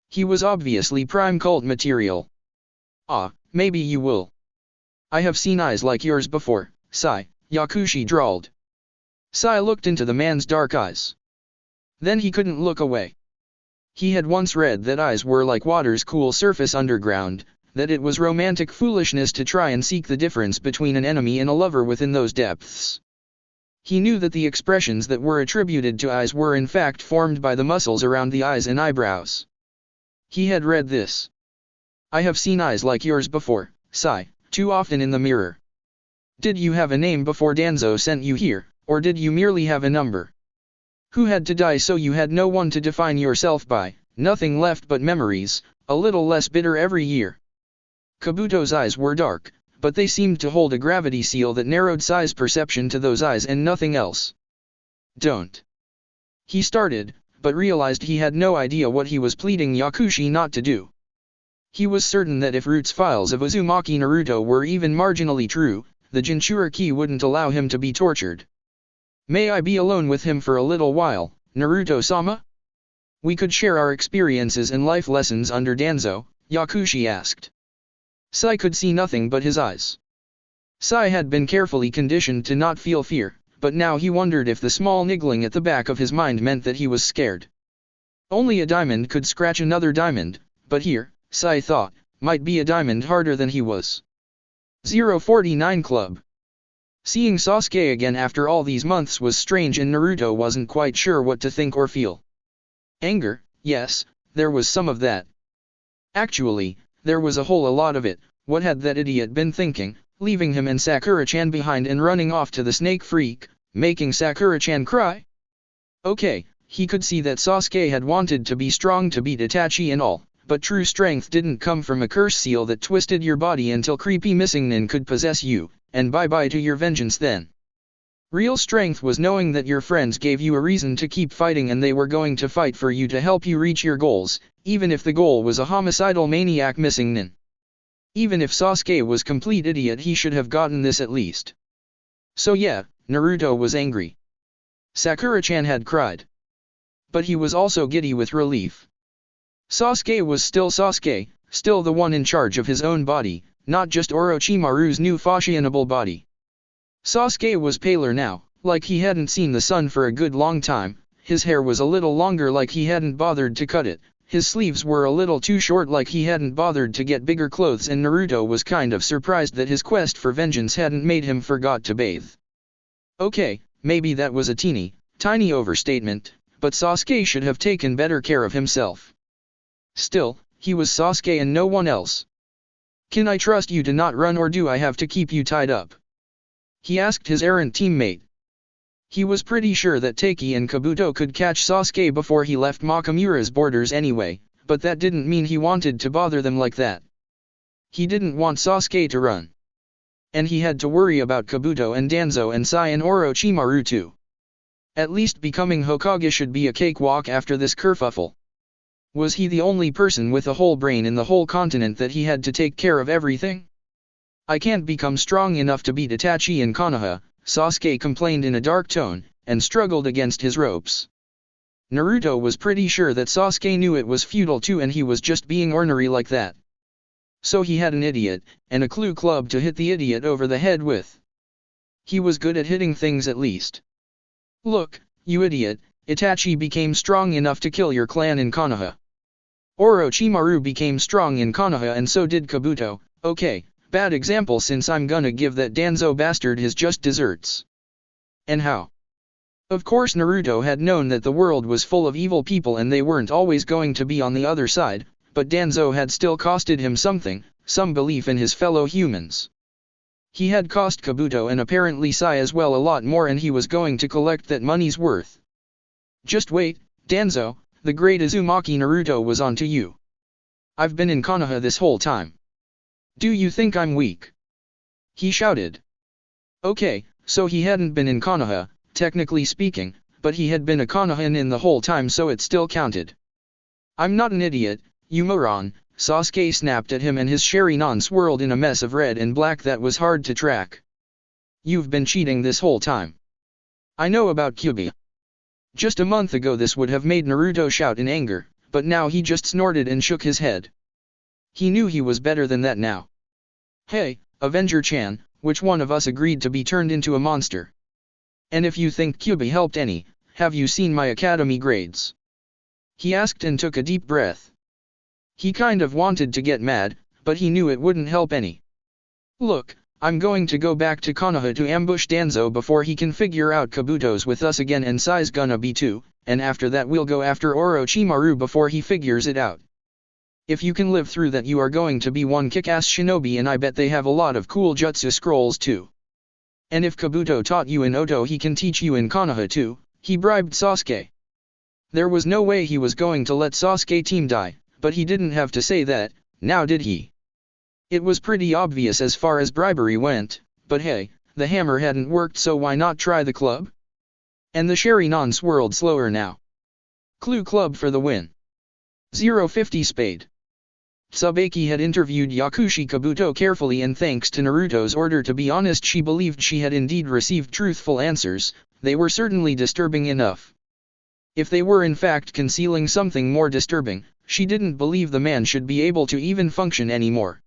Speaker 1: He was obviously prime cult material. Ah, maybe you will. I have seen eyes like yours before, Sai, Yakushi drawled. Sai looked into the man's dark eyes. Then he couldn't look away. He had once read that eyes were like water's cool surface underground, that it was romantic foolishness to try and seek the difference between an enemy and a lover within those depths. He knew that the expressions that were attributed to eyes were in fact formed by the muscles around the eyes and eyebrows. He had read this. I have seen eyes like yours before, Sai, too often in the mirror. Did you have a name before Danzo sent you here, or did you merely have a number? Who had to die so you had no one to define yourself by, nothing left but memories, a little less bitter every year. Kabuto's eyes were dark, but they seemed to hold a gravity seal that narrowed Sai's perception to those eyes and nothing else. Don't. He started, but realized he had no idea what he was pleading Yakushi not to do. He was certain that if Root's files of Uzumaki Naruto were even marginally true, the Jinchuriki wouldn't allow him to be tortured. May I be alone with him for a little while, Naruto-sama? We could share our experiences and life lessons under Danzo, Yakushi asked. Sai could see nothing but his eyes. Sai had been carefully conditioned to not feel fear, but now he wondered if the small niggling at the back of his mind meant that he was scared. Only a diamond could scratch another diamond, but here, Sai thought, might be a diamond harder than he was. 049 Club. Seeing Sasuke again after all these months was strange and Naruto wasn't quite sure what to think or feel. Anger, yes, there was some of that. Actually, there was a whole lot of it. What had that idiot been thinking, leaving him and Sakura-chan behind and running off to the snake freak, making Sakura-chan cry? Okay, he could see that Sasuke had wanted to be strong to beat Itachi and all, but true strength didn't come from a curse seal that twisted your body until creepy missing nin could possess you, and bye-bye to your vengeance then. Real strength was knowing that your friends gave you a reason to keep fighting and they were going to fight for you to help you reach your goals, even if the goal was a homicidal maniac missing nin. Even if Sasuke was complete idiot he should have gotten this at least. So yeah, Naruto was angry. Sakura-chan had cried. But he was also giddy with relief. Sasuke was still Sasuke, still the one in charge of his own body, not just Orochimaru's new fashionable body. Sasuke was paler now, like he hadn't seen the sun for a good long time, his hair was a little longer like he hadn't bothered to cut it, his sleeves were a little too short like he hadn't bothered to get bigger clothes and Naruto was kind of surprised that his quest for vengeance hadn't made him forgot to bathe. Okay, maybe that was a tiny overstatement, but Sasuke should have taken better care of himself. Still, he was Sasuke and no one else. Can I trust you to not run or do I have to keep you tied up? He asked his errant teammate. He was pretty sure that Taiki and Kabuto could catch Sasuke before he left Makamura's borders anyway, but that didn't mean he wanted to bother them like that. He didn't want Sasuke to run. And he had to worry about Kabuto and Danzo and Sai and Orochimaru too. At least becoming Hokage should be a cakewalk after this kerfuffle. Was he the only person with a whole brain in the whole continent that he had to take care of everything? I can't become strong enough to beat Itachi and Konoha, Sasuke complained in a dark tone, and struggled against his ropes. Naruto was pretty sure that Sasuke knew it was futile too and he was just being ornery like that. So he had an idiot, and a clue club to hit the idiot over the head with. He was good at hitting things at least. Look, you idiot, Itachi became strong enough to kill your clan in Konoha. Orochimaru became strong in Konoha and so did Kabuto, okay. Bad example since I'm gonna give that Danzo bastard his just desserts. And how? Of course Naruto had known that the world was full of evil people and they weren't always going to be on the other side, but Danzo had still costed him something, some belief in his fellow humans. He had cost Kabuto and apparently Sai as well a lot more and he was going to collect that money's worth. Just wait, Danzo, the great Uzumaki Naruto was on to you. I've been in Konoha this whole time. Do you think I'm weak? He shouted. Okay, so he hadn't been in Konoha, technically speaking, but he had been a Konohan in the whole time so it still counted. I'm not an idiot, you moron, Sasuke snapped at him and his Sharingan swirled in a mess of red and black that was hard to track. You've been cheating this whole time. I know about Kyuubi. Just a month ago this would have made Naruto shout in anger, but now he just snorted and shook his head. He knew he was better than that now. Hey, Avenger-chan, which one of us agreed to be turned into a monster? And if you think Kyuubi helped any, have you seen my academy grades? He asked and took a deep breath. He kind of wanted to get mad, but he knew it wouldn't help any. Look, I'm going to go back to Konoha to ambush Danzo before he can figure out Kabuto's with us again and Sai's gonna be too, and after that we'll go after Orochimaru before he figures it out. If you can live through that you are going to be one kick-ass shinobi and I bet they have a lot of cool jutsu scrolls too. And if Kabuto taught you in Oto he can teach you in Konoha too, he bribed Sasuke. There was no way he was going to let Sasuke team die, but he didn't have to say that, now did he? It was pretty obvious as far as bribery went, but hey, the hammer hadn't worked so why not try the club? And the Sharingan swirled slower now. Clue club for the win. 050 Spade. Tsubaki had interviewed Yakushi Kabuto carefully and thanks to Naruto's order to be honest she believed she had indeed received truthful answers, they were certainly disturbing enough. If they were in fact concealing something more disturbing, she didn't believe the man should be able to even function anymore.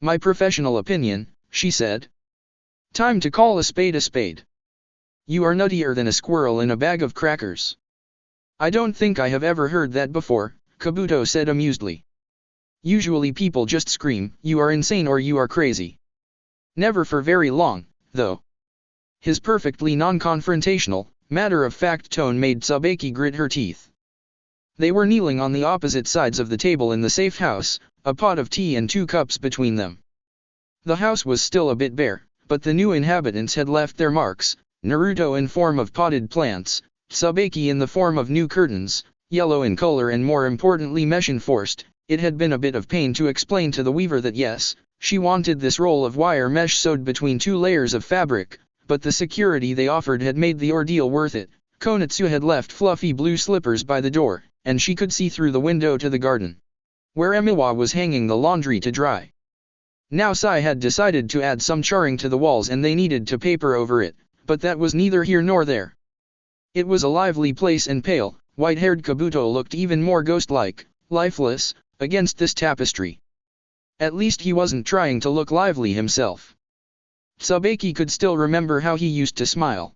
Speaker 1: My professional opinion, she said. Time to call a spade a spade. You are nuttier than a squirrel in a bag of crackers. I don't think I have ever heard that before, Kabuto said amusedly. Usually people just scream, you are insane or you are crazy. Never for very long, though. His perfectly non-confrontational, matter-of-fact tone made Tsubaki grit her teeth. They were kneeling on the opposite sides of the table in the safe house, a pot of tea and 2 cups between them. The house was still a bit bare, but the new inhabitants had left their marks, Naruto in form of potted plants, Tsubaki in the form of new curtains, yellow in color and more importantly mesh-enforced. It had been a bit of pain to explain to the weaver that yes, she wanted this roll of wire mesh sewed between 2 layers of fabric, but the security they offered had made the ordeal worth it. Konitsu had left fluffy blue slippers by the door, and she could see through the window to the garden, where Emiwa was hanging the laundry to dry. Now Sai had decided to add some charring to the walls and they needed to paper over it, but that was neither here nor there. It was a lively place and pale, white-haired Kabuto looked even more ghost-like, lifeless, against this tapestry. At least he wasn't trying to look lively himself. Tsubaki could still remember how he used to smile.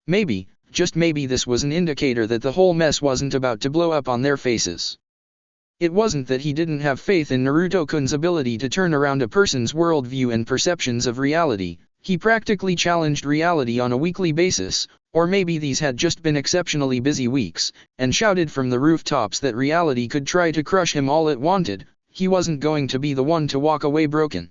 Speaker 1: Maybe, just maybe this was an indicator that the whole mess wasn't about to blow up on their faces. It wasn't that he didn't have faith in Naruto-kun's ability to turn around a person's worldview and perceptions of reality. He practically challenged reality on a weekly basis, or maybe these had just been exceptionally busy weeks, and shouted from the rooftops that reality could try to crush him all it wanted. He wasn't going to be the one to walk away broken.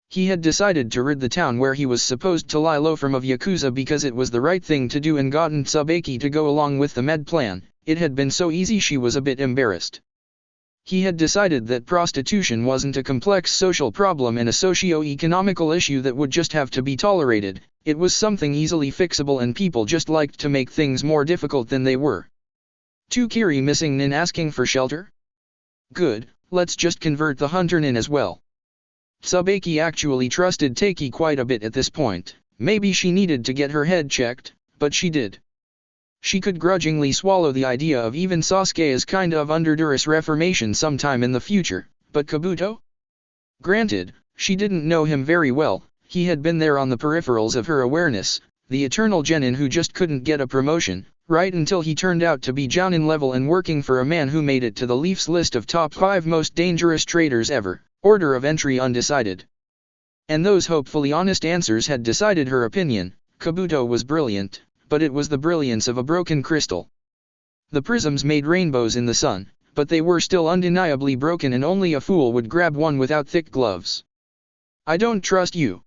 Speaker 1: He had decided to rid the town where he was supposed to lie low from of Yakuza because it was the right thing to do and gotten Tsubaki to go along with the med plan. It had been so easy she was a bit embarrassed. He had decided that prostitution wasn't a complex social problem and a socio-economical issue that would just have to be tolerated. It was something easily fixable and people just liked to make things more difficult than they were. 2 Kiri missing nin asking for shelter? Good, let's just convert the hunter nin as well. Tsubaki actually trusted Taiki quite a bit at this point. Maybe she needed to get her head checked, but she did. She could grudgingly swallow the idea of even Sasuke as kind of underdurus reformation sometime in the future, but Kabuto? Granted, she didn't know him very well, he had been there on the peripherals of her awareness, the eternal genin who just couldn't get a promotion, right until he turned out to be Jounin level and working for a man who made it to the Leafs list of top 5 most dangerous traders ever, order of entry undecided. And those hopefully honest answers had decided her opinion. Kabuto was brilliant, but it was the brilliance of a broken crystal. The prisms made rainbows in the sun, but they were still undeniably broken and only a fool would grab one without thick gloves. I don't trust you.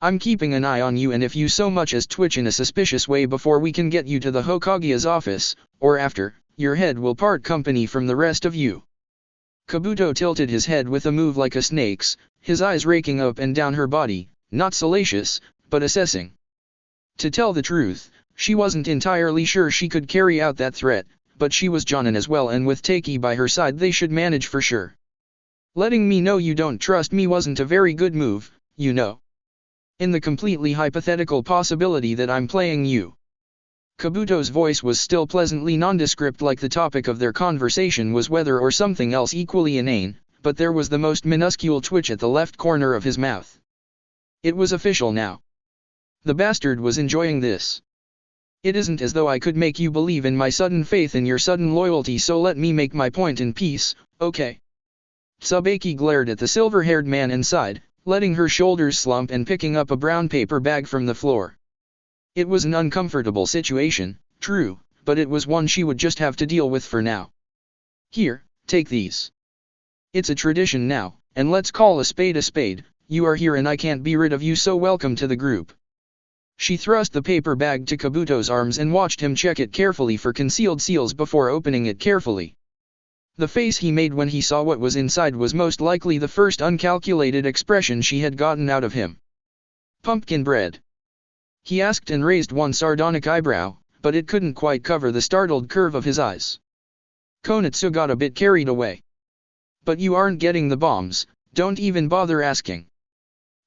Speaker 1: I'm keeping an eye on you and if you so much as twitch in a suspicious way before we can get you to the Hokage's office, or after, your head will part company from the rest of you. Kabuto tilted his head with a move like a snake's, his eyes raking up and down her body, not salacious, but assessing. To tell the truth, she wasn't entirely sure she could carry out that threat, but she was Jounin as well and with Taiki by her side they should manage for sure. Letting me know you don't trust me wasn't a very good move, you know. In the completely hypothetical possibility that I'm playing you. Kabuto's voice was still pleasantly nondescript like the topic of their conversation was weather or something else equally inane, but there was the most minuscule twitch at the left corner of his mouth. It was official now. The bastard was enjoying this. It isn't as though I could make you believe in my sudden faith in your sudden loyalty, so let me make my point in peace, okay? Tsubaki glared at the silver-haired man and sighed, letting her shoulders slump and picking up a brown paper bag from the floor. It was an uncomfortable situation, true, but it was one she would just have to deal with for now. Here, take these. It's a tradition now, and let's call a spade a spade. You are here and I can't be rid of you, so welcome to the group. She thrust the paper bag to Kabuto's arms and watched him check it carefully for concealed seals before opening it carefully. The face he made when he saw what was inside was most likely the first uncalculated expression she had gotten out of him. Pumpkin bread? He asked and raised one sardonic eyebrow, but it couldn't quite cover the startled curve of his eyes. Konitsu got a bit carried away. But you aren't getting the bombs, don't even bother asking.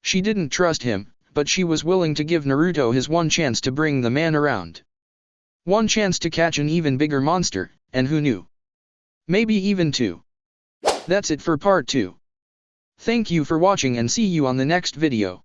Speaker 1: She didn't trust him, but she was willing to give Naruto his one chance to bring the man around. One chance to catch an even bigger monster, and who knew? Maybe even 2. That's it for part 2. Thank you for watching and see you on the next video.